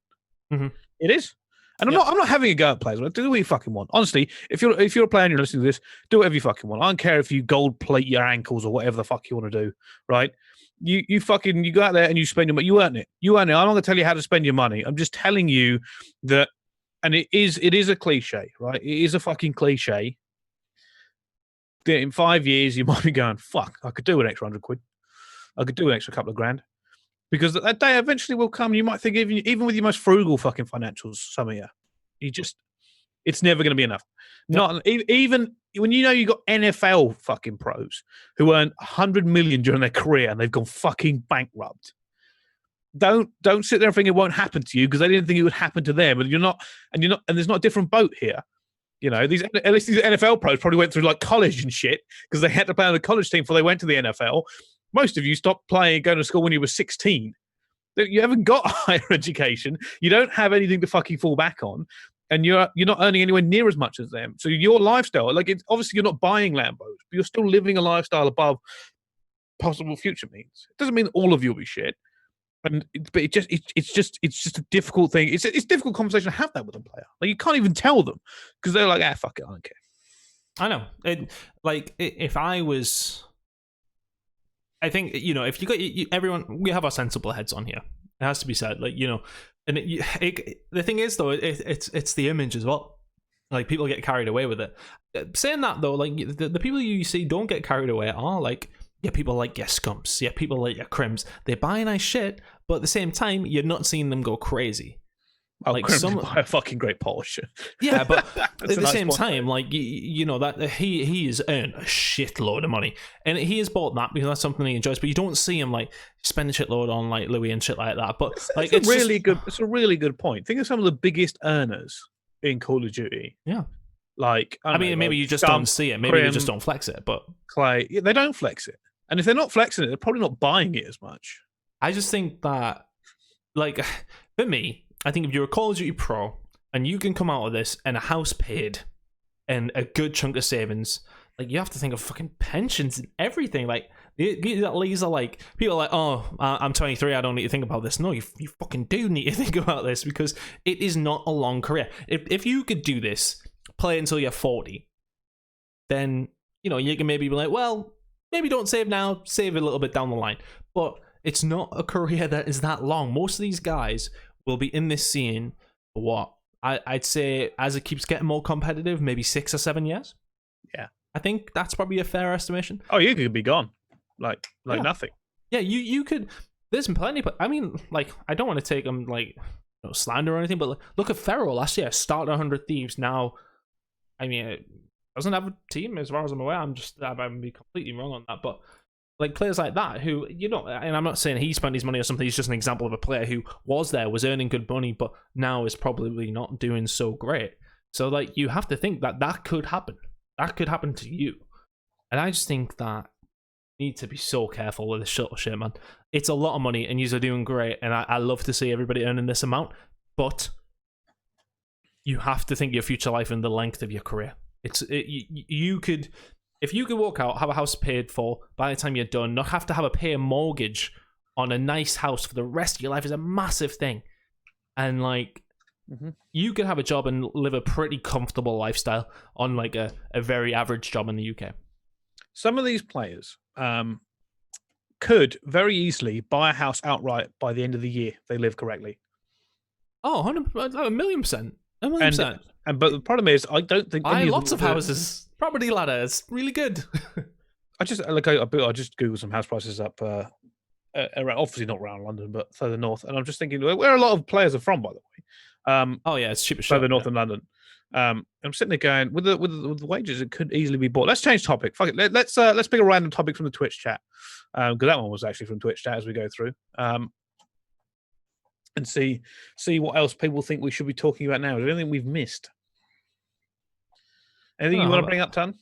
Mm-hmm. It is. And I'm not having a go at players. Do what you fucking want. Honestly, if you're a player and you're listening to this, do whatever you fucking want. I don't care if you gold plate your ankles or whatever the fuck you want to do, right? You go out there and you spend your money. You earn it. I'm not going to tell you how to spend your money. I'm just telling you that, and it is a cliche, right? It is a fucking cliche. That in 5 years you might be going, fuck, I could do an extra 100 quid. I could do an extra couple of grand. Because that day eventually will come. You might think, even with your most frugal fucking financials, some of you, it's never going to be enough. Not even when you got NFL fucking pros who earn 100 million during their career and they've gone fucking bankrupt. Don't sit there and think it won't happen to you, because they didn't think it would happen to them, and and there's not a different boat here. At least these NFL pros probably went through like college and shit, because they had to play on the college team before they went to the NFL. Most of you stopped going to school when you were 16. You haven't got a higher education. You don't have anything to fucking fall back on, and you're not earning anywhere near as much as them. So your lifestyle, obviously you're not buying Lambos, but you're still living a lifestyle above possible future means. It doesn't mean that all of you will be shit, But it's just a difficult thing. It's a difficult conversation to have that with a player. Like, you can't even tell them because they're like, fuck it, I don't care. I know. If I was, I think, if you got everyone, we have our sensible heads on here. It has to be said, and the thing is though, it's the image as well. Like, people get carried away with it. Saying that though, like, the people you see don't get carried away are like, people like your Scumps, people like your Crims. They buy nice shit, but at the same time, you're not seeing them go crazy. Oh, like some buy a fucking great Porsche. Yeah, but at the same time, like, that he has earned a shitload of money, and he has bought that because that's something he enjoys. But you don't see him like spend a shitload on like Louis and shit like that. But like, it's a really good point. Think of some of the biggest earners in Call of Duty. Yeah. Like, maybe you just don't see it. Maybe you just don't flex it. But Clay, they don't flex it. And if they're not flexing it, they're probably not buying it as much. I just think that, like, for me, I think if you're a Call of Duty pro and you can come out of this and a house paid and a good chunk of savings, like, you have to think of fucking pensions and everything. Like, these are like, people are like, oh, I'm 23, I don't need to think about this. No, you fucking do need to think about this, because it is not a long career. If you could do this, play until you're 40, then, you can maybe be like, well, maybe don't save now, save a little bit down the line. But it's not a career that is that long. Most of these guys will be in this scene for what? I'd say, as it keeps getting more competitive, maybe 6 or 7 years. Yeah. I think that's probably a fair estimation. Oh, you could be gone. Like nothing. Yeah, you could. There's plenty, but I mean, like, I don't want to take them, like, slander or anything, but like, look at Ferro last year, started 100 Thieves. Now, I mean, it doesn't have a team as far as I'm aware. I'm be completely wrong on that, but like, players like that who, and I'm not saying he spent his money or something. He's just an example of a player who was earning good money, but now is probably not doing so great. So, like, you have to think that could happen. That could happen to you. And I just think that you need to be so careful with this sort of shit, man. It's a lot of money, and you're doing great, and I love to see everybody earning this amount, but you have to think your future life and the length of your career. You could, if you could walk out, have a house paid for by the time you're done, not have to pay a mortgage on a nice house for the rest of your life, is a massive thing. And like, you could have a job and live a pretty comfortable lifestyle on like a very average job in the UK. Some of these players could very easily buy a house outright by the end of the year if they live correctly. Oh, 1,000,000%. 1,000,000%. But the problem is, I don't think buy lots of houses. Property ladder is really good. I just googled some house prices up, obviously not around London, but further north, and I'm just thinking where a lot of players are from, by the way. Oh yeah, it's cheaper. Further north than London. I'm sitting there going, with the wages, it could easily be bought. Let's change topic. Fuck it. Let's pick a random topic from the Twitch chat, because that one was actually from Twitch chat as we go through, and see what else people think we should be talking about now. Is there anything we've missed? Anything you want to bring up, Tunn?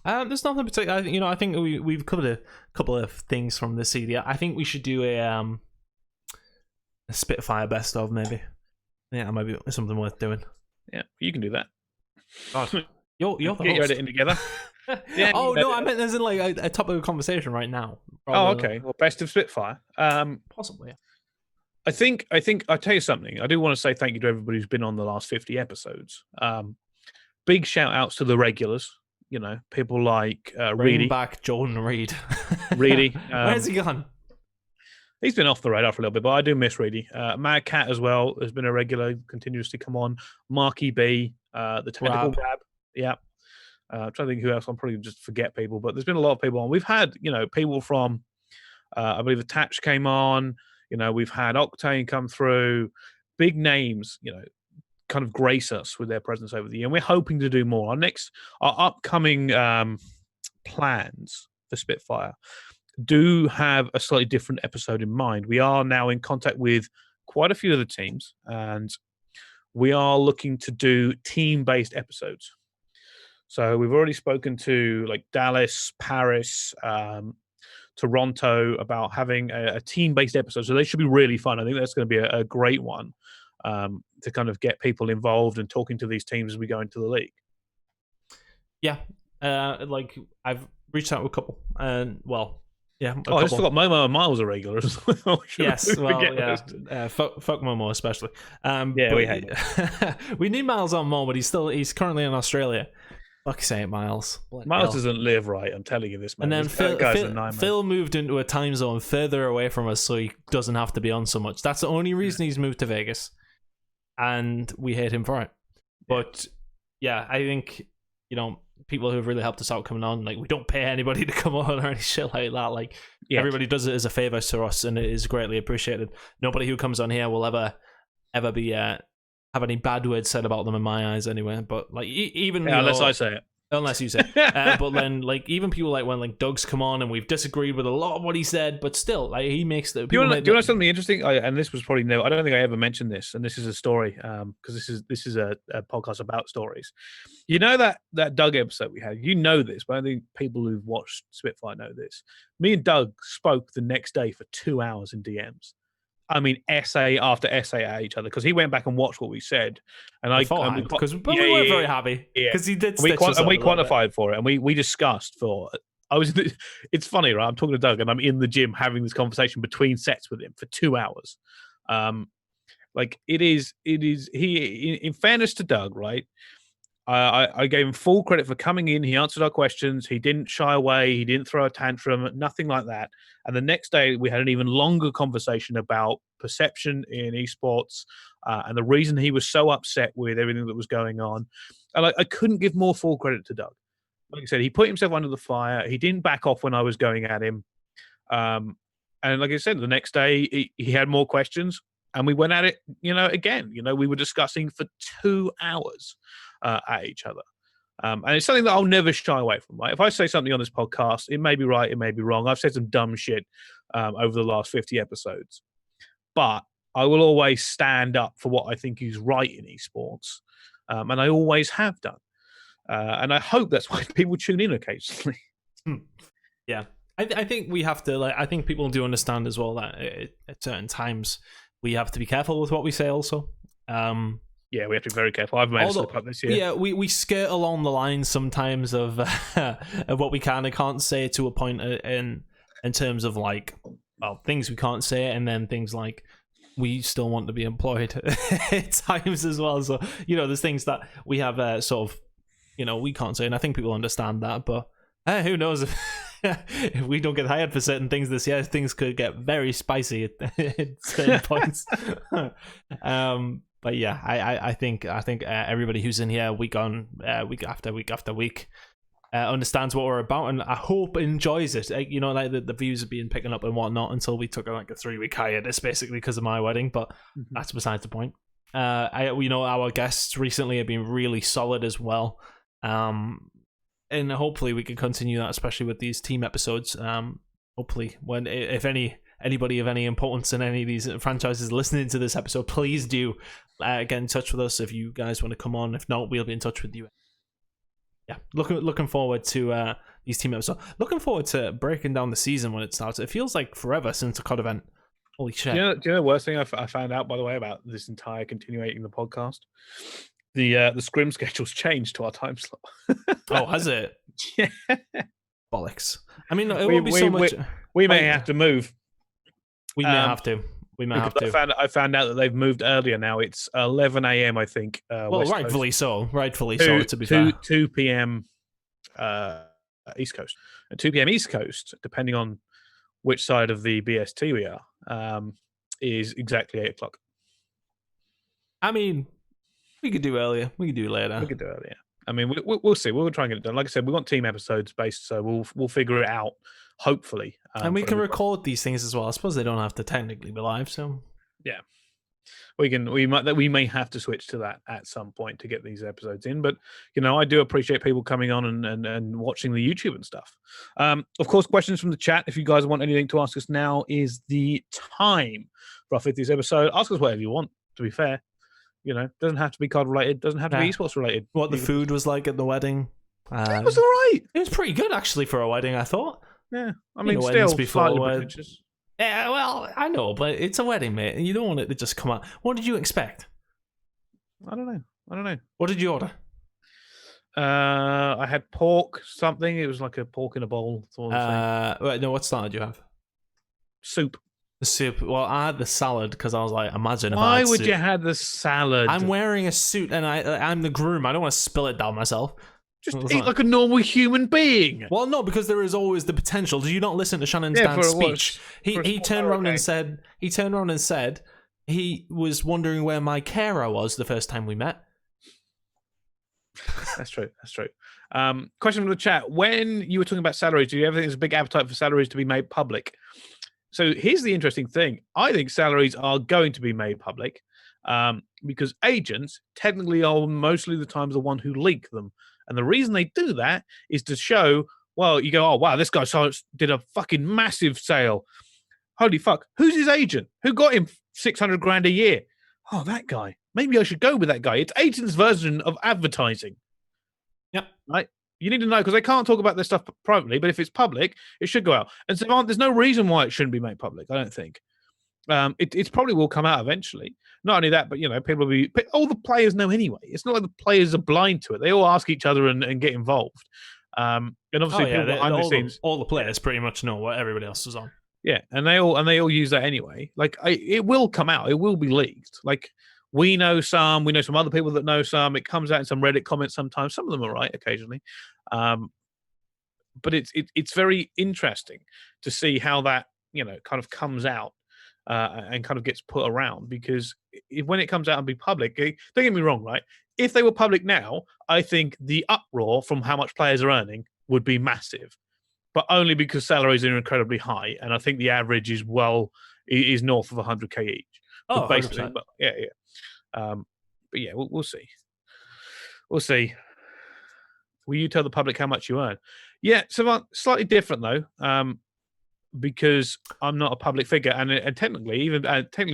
There's nothing particular. I think we've covered a couple of things from the CD. I think we should do a Spitfire best of, maybe. Yeah, that might be something worth doing. Yeah, you can do that. God, you're the get your editing together. Yeah. Oh no, I meant there's in like a topic of conversation right now. Oh, okay. Well, best of Spitfire. Possibly. Yeah. I think I'll tell you something. I do want to say thank you to everybody who's been on the last 50 episodes. Big shout outs to the regulars. People like Bring Reedy. back Jordan Reed. Reedy. Where's he gone? He's been off the radar for a little bit, but I do miss Reedy. Mad Cat as well has been a regular, continuously come on. Marky B, the Tentacle Grab. Yeah. I'm trying to think who else. I'm probably just forget people, but there's been a lot of people on. We've had, people from, I believe Attach came on. We've had Octane come through. Big names, kind of grace us with their presence over the year. And we're hoping to do more. Our upcoming plans for Spitfire do have a slightly different episode in mind. We are now in contact with quite a few of the teams, and we are looking to do team-based episodes. So we've already spoken to like Dallas, Paris, Toronto about having a team-based episode. So they should be really fun. I think that's going to be a great one to kind of get people involved and talking to these teams as we go into the league. Yeah. Like I've reached out to a couple, and Yeah. I just forgot Momo and Miles are regular as well. Yes, well, yeah. those. Fuck Momo especially. Yeah, we hate we need Miles on more, but he's currently in Australia. Fuck's sake, Miles. Miles doesn't live right. I'm telling you this, man. And then Phil moved into a time zone further away from us, so he doesn't have to be on so much. That's the only reason he's moved to Vegas, and we hate him for it. But yeah, I think people who've really helped us out coming on, like we don't pay anybody to come on or any shit like that. Like everybody does it as a favor to us, and it is greatly appreciated. Nobody who comes on here will ever be have any bad words said about them in my eyes, anyway. But like even unless I say it. Unless you say it. But then like even people like when like Doug's come on and we've disagreed with a lot of what he said, but still like he makes the. Do you want to know something interesting? And this was probably I don't think I ever mentioned this, and this is a story because this is a podcast about stories. You know that Doug episode we had. You know this, but I think people who've watched Spitfire know this. Me and Doug spoke the next day for 2 hours in DMs. I mean, essay after essay at each other because he went back and watched what we said, and because we weren't very happy because he did. We quantified for it, and we discussed for. It's funny, right? I'm talking to Doug, and I'm in the gym having this conversation between sets with him for 2 hours. Like it is. He, in fairness to Doug, right? I gave him full credit for coming in. He answered our questions. He didn't shy away. He didn't throw a tantrum, nothing like that. And the next day, we had an even longer conversation about perception in esports and the reason he was so upset with everything that was going on. And I couldn't give more full credit to Doug. Like I said, he put himself under the fire. He didn't back off when I was going at him. And like I said, the next day, he had more questions. And we went at it, again. We were discussing for 2 hours. At each other. And it's something that I'll never shy away from. Right? If I say something on this podcast, it may be right, it may be wrong. I've said some dumb shit over the last 50 episodes. But I will always stand up for what I think is right in esports. And I always have done. And I hope that's why people tune in occasionally. Yeah. I think we have to, I think people do understand as well that at certain times we have to be careful with what we say also. Yeah, we have to be very careful. I've made a slip up this year. Yeah, we skirt along the line sometimes of what we can and can't say to a point in terms of things we can't say, and then things like we still want to be employed at times as well. So there's things that we have we can't say, and I think people understand that. But who knows if we don't get hired for certain things this year, things could get very spicy at certain points. But yeah, I think everybody who's in here week after week understands what we're about, and I hope enjoys it. The views have been picking up and whatnot until we took a 3-week hiatus, basically because of my wedding. But that's besides the point. Our guests recently have been really solid as well, and and hopefully we can continue that, especially with these team episodes. Hopefully, if anybody of any importance in any of these franchises listening to this episode, please do get in touch with us if you guys want to come on. If not, we'll be in touch with you. Yeah, looking forward to these team episodes. Looking forward to breaking down the season when it starts. It feels like forever since the COD event. Holy shit! Do you know the worst thing I found out, by the way, about this entire continuing the podcast? The scrim schedule's changed to our time slot. Oh, has it? Yeah. Bollocks. I mean, it won't be so much. We may have to move. We may have to. We may have to. I found out that they've moved earlier now. It's 11 a.m. I think. Well, rightfully so. Rightfully so. To be fair, 2 p.m. East Coast, and 2 p.m. East Coast, depending on which side of the BST we are, is exactly 8 o'clock. I mean, we could do earlier. We could do later. We could do earlier. I mean, we'll see. We'll try and get it done. Like I said, we want team episodes based, so we'll figure it out. Hopefully, and we can record these things as well. I suppose they don't have to technically be live, so yeah, we may have to switch to that at some point to get these episodes in. But I do appreciate people coming on and watching the YouTube and stuff. Of course, questions from the chat. If you guys want anything to ask us, now is the time for our 50th episode. Ask us whatever you want. To be fair. Doesn't have to be COD related, doesn't have to be esports related. What the food was like at the wedding. It was all right. It was pretty good, actually, for a wedding, I thought. Yeah. I mean, still slightly pretentious. Yeah, well, I know, but it's a wedding, mate, and you don't want it to just come out. What did you expect? I don't know. What did you order? I had pork something. It was like a pork in a bowl sort of thing. Wait, no, what salad do you have? Soup. The soup. Well, I had the salad because I was like, imagine if I Why had would soup. you have the salad? I'm wearing a suit and I'm the groom. I don't want to spill it down myself. Just eat like a normal human being. Well, no, because there is always the potential. Did you not listen to Shannon's Dan's speech? He turned around and said he was wondering where my carer was the first time we met. That's true. Question from the chat: when you were talking about salaries, do you ever think there's a big appetite for salaries to be made public? So here's the interesting thing. I think salaries are going to be made public because agents technically are mostly the times the one who leak them. And the reason they do that is to show, well, you go, oh, wow, this guy did a fucking massive sale. Holy fuck. Who's his agent? Who got him 600 grand a year? Oh, that guy. Maybe I should go with that guy. It's agents' version of advertising. Yep. Right? You need to know because they can't talk about this stuff privately, but if it's public, it should go out. And so there's no reason why it shouldn't be made public, I don't think. It probably will come out eventually. Not only that, but people will be. All the players know anyway. It's not like the players are blind to it. They all ask each other and get involved. And obviously, people behind the scenes, all the players pretty much know what everybody else is on. Yeah, and they all use that anyway. Like it will come out. It will be leaked. Like we know some other people that know some. It comes out in some Reddit comments sometimes. Some of them are right occasionally. But it's very interesting to see how that kind of comes out and kind of gets put around because when it comes out and be public, don't get me wrong, right? If they were public now, I think the uproar from how much players are earning would be massive, but only because salaries are incredibly high, and I think the average is north of 100k each. Oh, so basically, but yeah. But yeah, we'll see. We'll see. Will you tell the public how much you earn? Yeah, so slightly different though, because I'm not a public figure, and technically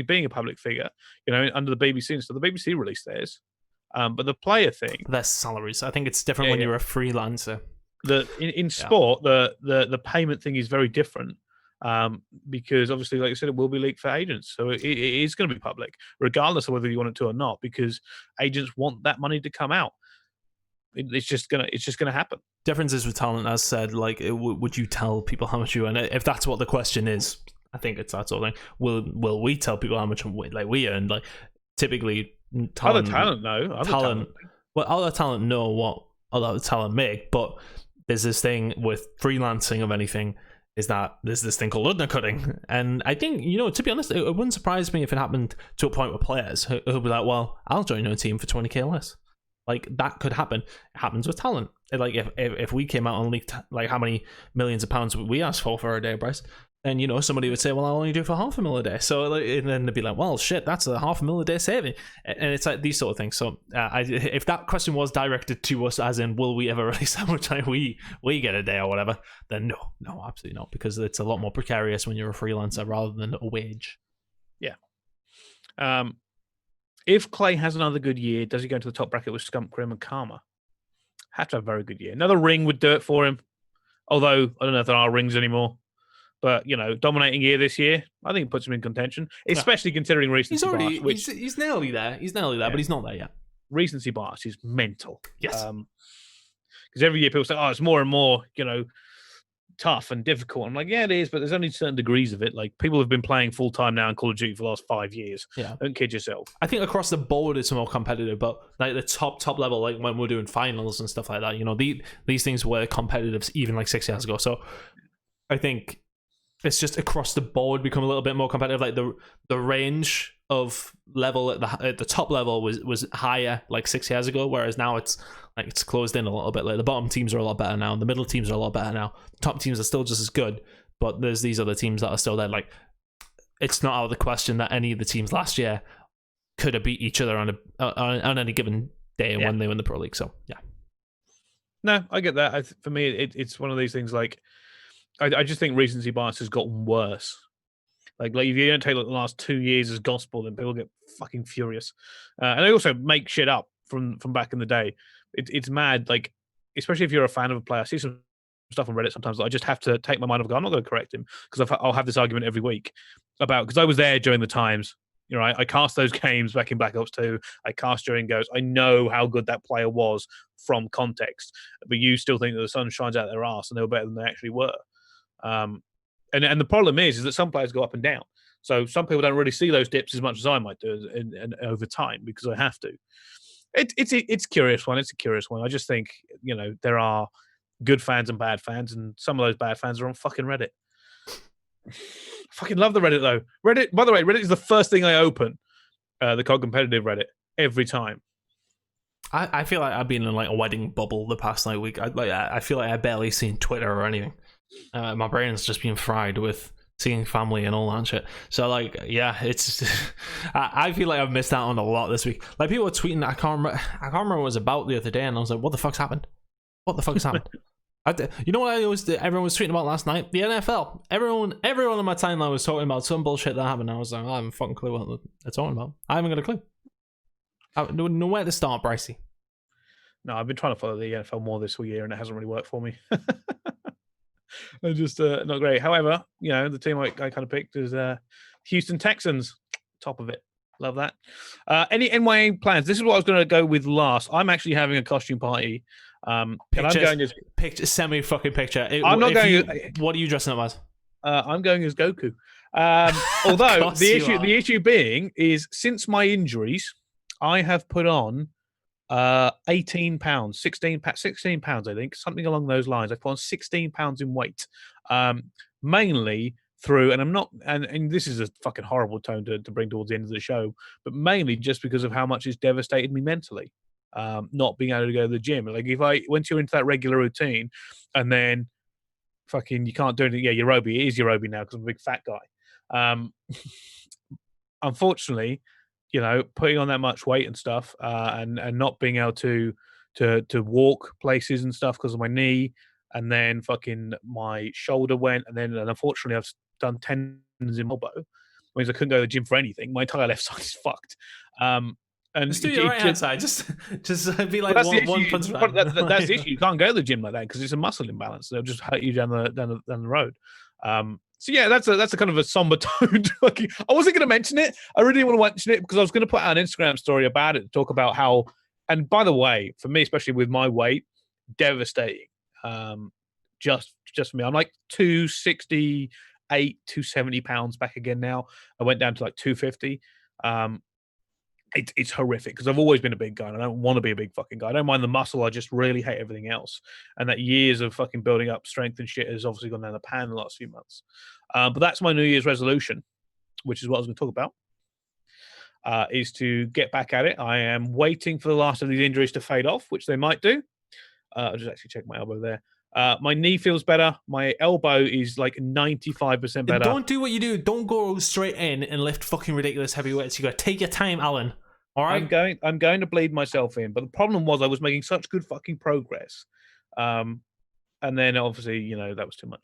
being a public figure, under the BBC and stuff, the BBC released theirs, but the player thing, their salaries. I think it's different when you're a freelancer. In sport, the payment thing is very different. Because obviously, like I said, it will be leaked for agents, so it is going to be public, regardless of whether you want it to or not, because agents want that money to come out. It's just gonna happen. Differences with talent, as said, like would you tell people how much you earn? If that's what the question is, I think it's that sort of thing. Will we tell people how much we earn? Like typically, other talent know. Other talent know what other talent make, but there's this thing with freelancing of anything. Is that there's this thing called undercutting. And I think, to be honest, it wouldn't surprise me if it happened to a point with players who'll be like, well, I'll join your team for 20k less. Like, that could happen. It happens with talent. Like, if we came out and leaked, like, how many millions of pounds we asked for a day, Brice, then, somebody would say, well, I'll only do it for $500,000 a day. So, and then they'd be like, well, shit, that's a $500,000 a day saving. And it's like these sort of things. So, if that question was directed to us, as in, will we ever release how much time we get a day or whatever, then no, absolutely not. Because it's a lot more precarious when you're a freelancer rather than a wage. Yeah. If Clay has another good year, does he go into the top bracket with Scump, Grim, and Karma? Have to have a very good year. Another ring would do it for him. Although, I don't know if there are rings anymore. But, dominating year this year, I think it puts him in contention, especially considering recency bias. He's nearly there. He's nearly there, but he's not there yet. Recency bias is mental. Yes. Because every year people say, it's more and more, tough and difficult. I'm like, yeah, it is, but there's only certain degrees of it. Like, people have been playing full-time now in Call of Duty for the last 5 years. Yeah. Don't kid yourself. I think across the board it's more competitive, but like the top level, like when we're doing finals and stuff like that, these things were competitive even like 6 years ago. So I think it's just across the board become a little bit more competitive. Like the range of level at the top level was higher like 6 years ago, whereas now it's closed in a little bit. Like the bottom teams are a lot better now, the middle teams are a lot better now. The top teams are still just as good, but there's these other teams that are still there. Like, it's not out of the question that any of the teams last year could have beat each other on any given day when they win the Pro League. So yeah, no, I get that. For me, it's one of these things. Like, I just think recency bias has gotten worse. Like if you don't take the last 2 years as gospel, then people get fucking furious. And they also make shit up from back in the day. It's mad. Like, especially if you're a fan of a player. I see some stuff on Reddit sometimes that I just have to take my mind off. I'm not going to correct him because I'll have this argument every week about, because I was there during the times You're right. I cast those games back in Black Ops 2. I cast during Ghost. I know how good that player was from context, but you still think that the sun shines out their ass and they were better than they actually were. And the problem is that some players go up and down. So some people don't really see those dips as much as I might do and over time because I have to. It's a curious one. It's a curious one. I just think, there are good fans and bad fans, and some of those bad fans are on fucking Reddit. Fucking love the Reddit though. Reddit, by the way, Reddit is the first thing I open, the COD competitive Reddit, every time. I feel like I've been in like a wedding bubble the past week. I feel like I barely seen Twitter or anything. My brain's just been fried with seeing family and all that shit. So it's I feel like I've missed out on a lot this week. Like people were tweeting, I can't remember what it was about the other day, and I was like, what the fuck's happened? What the fuck's happened? You know what everyone was tweeting about last night? The NFL. Everyone on my timeline was talking about some bullshit that happened. I was like, I haven't fucking clue what they're talking about. I haven't got a clue. I don't know where to start, Bricey. No, I've been trying to follow the NFL more this whole year, and it hasn't really worked for me. They're just not great. However, the team I kind of picked is Houston Texans. Top of it. Love that. Any NYA plans? This is what I was going to go with last. I'm actually having a costume party. And I'm going as picture, send me a fucking picture. I'm not going. What are you dressing up as? I'm going as Goku. Although the issue being is since my injuries, I have put on 18 pounds, 16 pounds, I think, something along those lines. I've put on 16 pounds in weight, mainly through, and I'm not, and this is a fucking horrible tone to bring towards the end of the show, but mainly just because of how much it's devastated me mentally. Not being able to go to the gym. Like once you're into that regular routine and then fucking you can't do anything. Yeah, Yorubi. It is Yorubi now because I'm a big fat guy. Unfortunately, putting on that much weight and stuff and not being able to walk places and stuff because of my knee, and then fucking my shoulder went, and unfortunately I've done tendons in my elbow. Means I couldn't go to the gym for anything. My entire left side is fucked. And just do your right hand side. Just be like one punch. That's the issue. You can't go to the gym like that because it's a muscle imbalance. They'll just hurt you down the road. So yeah, that's a kind of a somber tone. I wasn't going to mention it. I really didn't want to mention it because I was going to put out an Instagram story about it to talk about how. And by the way, for me, especially with my weight, devastating. Just for me, I'm like 268, 270 pounds back again now. I went down to like 250. It's horrific because I've always been a big guy and I don't want to be a big fucking guy. I don't mind the muscle. I just really hate everything else. And that years of fucking building up strength and shit has obviously gone down the pan the last few months. But that's my New Year's resolution, which is what I was going to talk about, is to get back at it. I am waiting for the last of these injuries to fade off, which they might do. I'll just actually check my elbow there. My knee feels better. My elbow is like 95% better. Don't do what you do. Don't go straight in and lift fucking ridiculous heavy weights. You got to take your time, Alan. All right. I'm going to bleed myself in, but the problem was I was making such good fucking progress, and then obviously that was too much.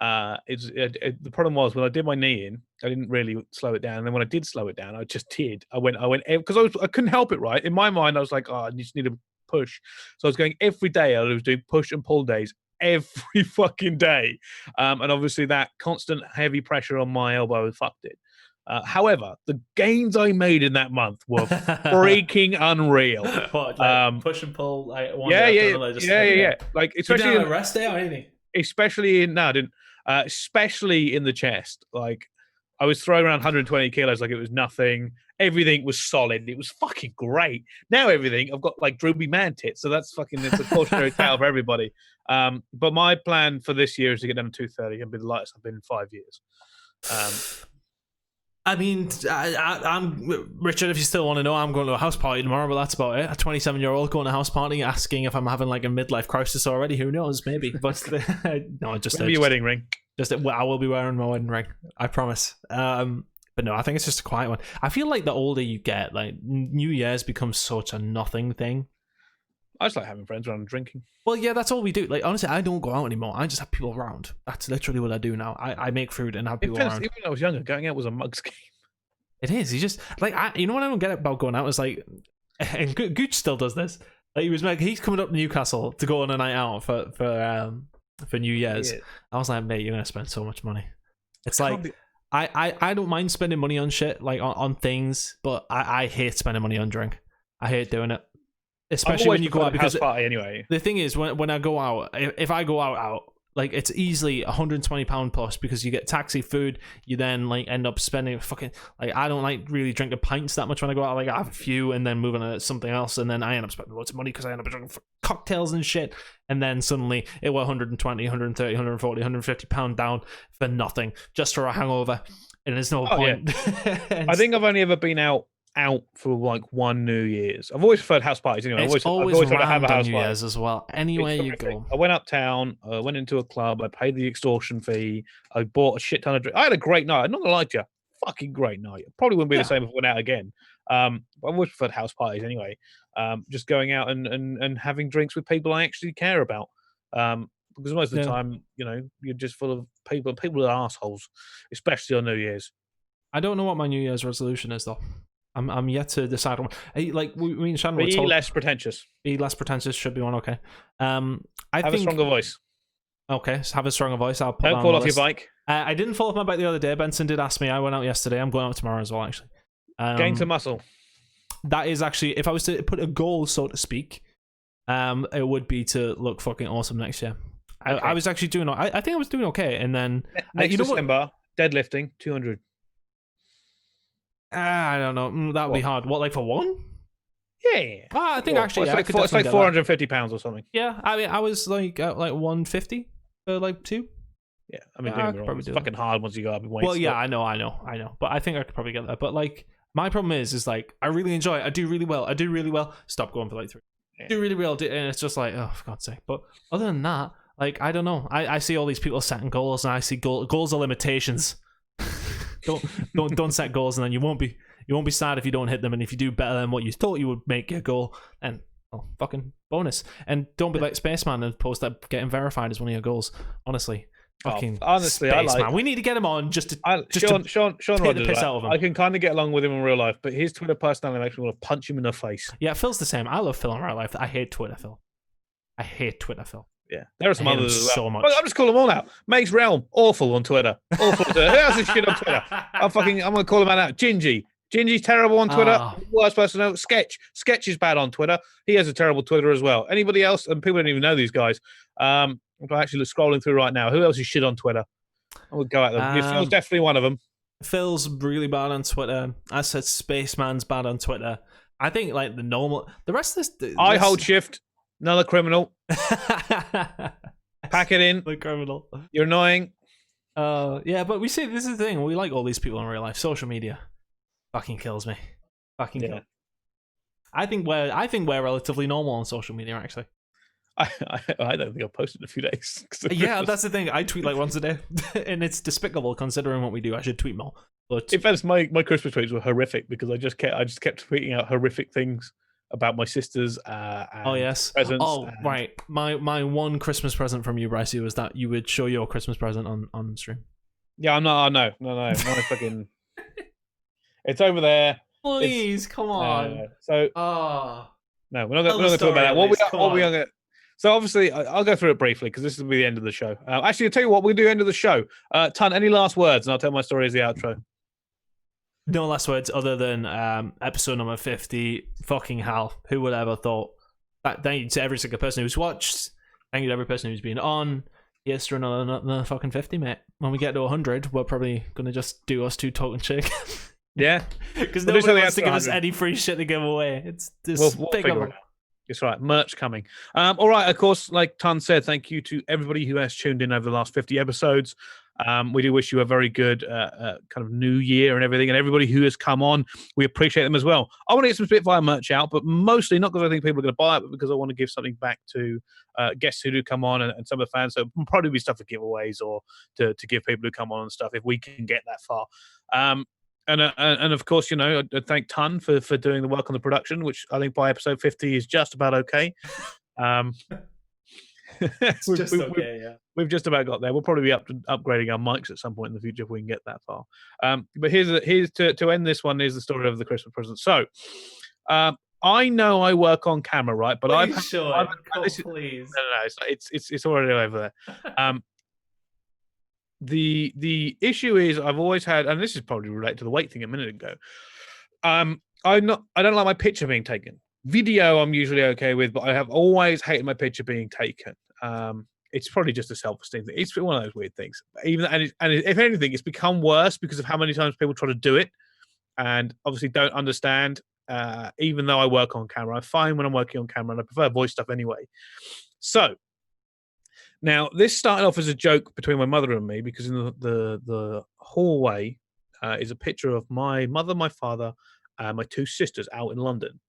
The problem was when I did my knee in, I didn't really slow it down, and then when I did slow it down, I just did. I went because I couldn't help it. Right in my mind, I was like, I just need to push. So I was going every day. I was doing push and pull days every fucking day, and obviously that constant heavy pressure on my elbow fucked it. However, the gains I made in that month were freaking unreal. What, like push and pull, like one yeah. Like especially in a rest day or anything. Especially in especially in the chest. Like I was throwing around 120 kilos like it was nothing. Everything was solid. It was fucking great. Now everything I've got like droopy man tits, so it's a cautionary tale for everybody. But my plan for this year is to get down to 230 and be the lightest I've been in 5 years. I mean, I'm Richard. If you still want to know, I'm going to a house party tomorrow, but that's about it. A 27-year-old going to a house party, asking if I'm having like a midlife crisis already. Who knows? Maybe. But no, just your wedding ring. I will be wearing my wedding ring. I promise. But no, I think it's just a quiet one. I feel like the older you get, like New Year's becomes such a nothing thing. I just like having friends around and drinking. Well, yeah, that's all we do. Like, honestly, I don't go out anymore. I just have people around. That's literally what I do now. I make food and have people around. Even when I was younger, going out was a mug's game. It is. You just like you know what I don't get about going out is like, and Gooch still does this. Like he's coming up to Newcastle to go on a night out for New Year's. Yeah. I was like, mate, you're gonna spend so much money. It's like I don't mind spending money on shit, like on things, but I hate spending money on drink. I hate doing it. Especially when you go out, because party anyway. The thing is, when I go out, if I go out, like it's easily £120 plus, because you get taxi, food, you then like end up spending fucking, like I don't like really drinking pints that much when I go out. Like I have a few and then move on to something else, and then I end up spending loads of money because I end up drinking cocktails and shit, and then suddenly it was 120, 130, 140, 150 pound down for nothing, just for a hangover, and there's no point. Yeah. I think I've only ever been out for like one New Year's. I've always preferred house parties anyway. It's I've always tried to have a house New party. Year's as well. Anywhere you go. I went uptown, I went into a club, I paid the extortion fee, I bought a shit ton of drinks. I had a great night. I'm not gonna lie to you, fucking great night. It probably wouldn't be the same if I went out again. But I've always preferred house parties anyway. Just going out and having drinks with people I actually care about. Because most of the time, you know, you're just full of people. People are assholes, especially on New Year's. I don't know what my New Year's resolution is though. I'm yet to decide on. Like we and Shannon were Be told, less pretentious. Be less pretentious should be one. Okay. I think, a stronger voice. Okay, so have a stronger voice. I'll put Don't fall off your bike. I didn't fall off my bike the other day. Benson did ask me. I went out yesterday. I'm going out tomorrow as well, actually. Gain some muscle. That is actually, if I was to put a goal, so to speak, it would be to look fucking awesome next year. Okay. I was actually doing. I think I was doing okay, and then next December, deadlifting 200. I don't know. That would be hard. What, like for one? Yeah. I think actually, it's like 450 pounds or something. Yeah, I mean, I was like 150 for like 2. Yeah, I mean, it's fucking hard once you go up in weight. Well, yeah, I know. But I think I could probably get there. But like, my problem is like, I really enjoy it. I do really well. Stop going for like 3. Yeah. Do really well, and it's just like, oh, for God's sake. But other than that, like, I don't know. I see all these people setting goals, and I see goals are limitations. don't set goals, and then you won't be sad if you don't hit them, and if you do better than what you thought you would make your goal, and fucking bonus. And don't be like Spaceman and post that getting verified as one of your goals. Honestly, fucking honestly, Spaceman. We need to get him on just to Sean take the piss out of him. I can kind of get along with him in real life, but his Twitter personality makes me want to punch him in the face. Yeah, Phil's the same. I love Phil in real life. I hate Twitter Phil. Yeah, there are some others as well. So much. I'm just calling them all out. Mace Realm, awful on Twitter. Awful on Twitter. Who else is shit on Twitter? I'm gonna call him out. Gingy's terrible on Twitter. Worst person to know. Sketch is bad on Twitter. He has a terrible Twitter as well. Anybody else? And people don't even know these guys. I'm actually scrolling through right now. Who else is shit on Twitter? I would go at them. Phil's definitely one of them. Phil's really bad on Twitter. I said Spaceman's bad on Twitter. I think like the rest of this. I hold shift. Another criminal. Pack it in. The criminal. You're annoying. Yeah, but this is the thing. We like all these people in real life. Social media fucking kills me. Fucking kills. I think we're relatively normal on social media, actually. I don't think I've posted in a few days. Yeah, that's the thing. I tweet like once a day, and it's despicable considering what we do. I should tweet more. But in fact, my Christmas tweets were horrific because I just kept tweeting out horrific things about my sisters. Presents. Right. My one Christmas present from you, Brice, was that you would show your Christmas present on stream. Yeah, no. My fucking. It's over there. Please, come on. No, we're not going to talk about that. What we going to? So obviously, I'll go through it briefly because this will be the end of the show. Actually, I'll tell you what, we'll do end of the show. Tunn, any last words? And I'll tell my story as the outro. No last words other than episode number 50. Fucking hell. Who would ever thought? Thank you to every single person who's watched. Thank you to every person who's been on. Here's to another fucking 50, mate. When we get to 100, we're probably going to just do us two talking shit. Yeah. Because nobody wants to give us any free shit to give away. It's this big of a... That's right. Merch coming. All right. Of course, like Tunn said, thank you to everybody who has tuned in over the last 50 episodes. We do wish you a very good kind of new year and everything. And everybody who has come on, we appreciate them as well. I want to get some Spitfire merch out, but mostly not because I think people are going to buy it, but because I want to give something back to guests who do come on and some of the fans. So it'll probably be stuff for giveaways or to give people who come on and stuff if we can get that far. And of course, you know, I thank Tunn for doing the work on the production, which I think by episode 50 is just about okay. It's just okay, yeah. We've just about got there. We'll probably be upgrading our mics at some point in the future if we can get that far. But here's to end this one is the story of the Christmas present. So, I know I work on camera, right? But please. No, it's already over there. the issue is I've always had, and this is probably related to the weight thing a minute ago. I don't like my picture being taken. Video I'm usually okay with, but I have always hated my picture being taken. It's probably just a self-esteem thing. It's one of those weird things. And if anything, it's become worse because of how many times people try to do it, and obviously don't understand. Even though I work on camera, I find when I'm working on camera, and I prefer voice stuff anyway. So now this started off as a joke between my mother and me, because in the hallway is a picture of my mother, my father, and my two sisters out in London.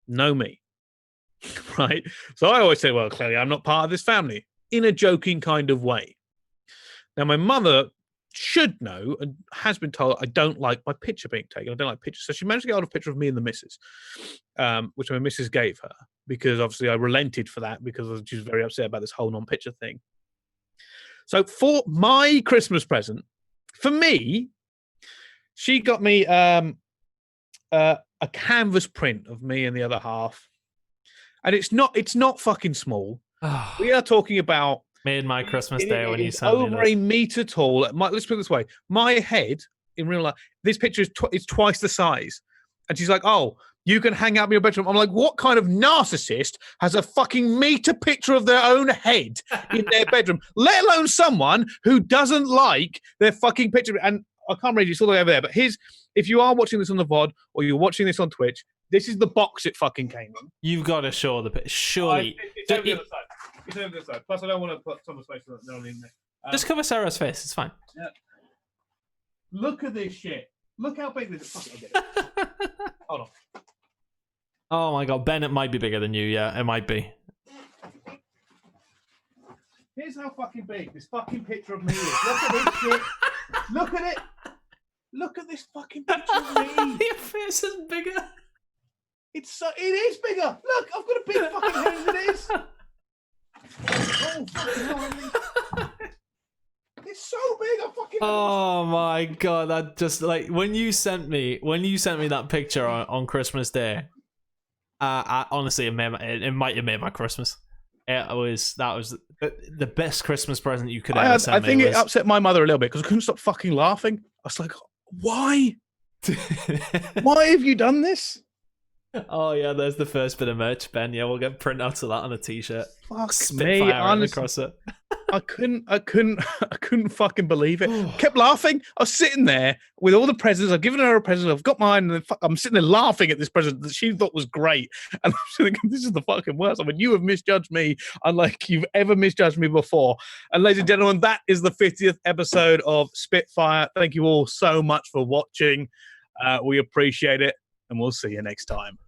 Know me, right? So I always say, well, clearly I'm not part of this family, in a joking kind of way. Now my mother should know and has been told I don't like my picture being taken. I don't like pictures. So she managed to get out a picture of me and the missus, which my missus gave her, because obviously I relented for that, because she was very upset about this whole non-picture thing. So for my Christmas present, for me, she got me a canvas print of me and the other half. And it's not fucking small. We are talking about made my Christmas day when you sent me over a meter tall. Let's put it this way: my head in real life. This picture is twice the size, and she's like, "Oh, you can hang out in your bedroom." I'm like, "What kind of narcissist has a fucking meter picture of their own head in their bedroom? Let alone someone who doesn't like their fucking picture." And I can't read you; it's all the way over there. But if you are watching this on the VOD or you're watching this on Twitch, this is the box it fucking came in. You've got to show the picture. Surely. It's over the other side. It's over the side. Plus, I don't want to put someone's face on in there. Just cover Sarah's face. It's fine. Yeah. Look at this shit. Look how big this is. Fuck it, I'll get it. Hold on. Oh my god, Ben, it might be bigger than you. Yeah, it might be. Here's how fucking big this fucking picture of me is. Look at this shit. Look at it. Look at this fucking picture of me. Your face is bigger. It is bigger. Look, I've got a big fucking head as it is. Oh, fucking hell. It's so big. I fucking. Oh my god, that just like when you sent me that picture on Christmas Day. I honestly, it might have made my Christmas. That was the best Christmas present you could ever send me. I think it upset my mother a little bit because I couldn't stop fucking laughing. I was like, why? Why have you done this? Oh yeah, there's the first bit of merch, Ben. Yeah, we'll get printouts of that on a t-shirt. Fuck Spitfire me, honestly, across it. I couldn't fucking believe it. Kept laughing. I was sitting there with all the presents. I've given her a present. I've got mine. And I'm sitting there laughing at this present that she thought was great. And I'm thinking, this is the fucking worst. I mean, you have misjudged me unlike you've ever misjudged me before. And ladies and gentlemen, that is the 50th episode of Spitfire. Thank you all so much for watching. We appreciate it. And we'll see you next time.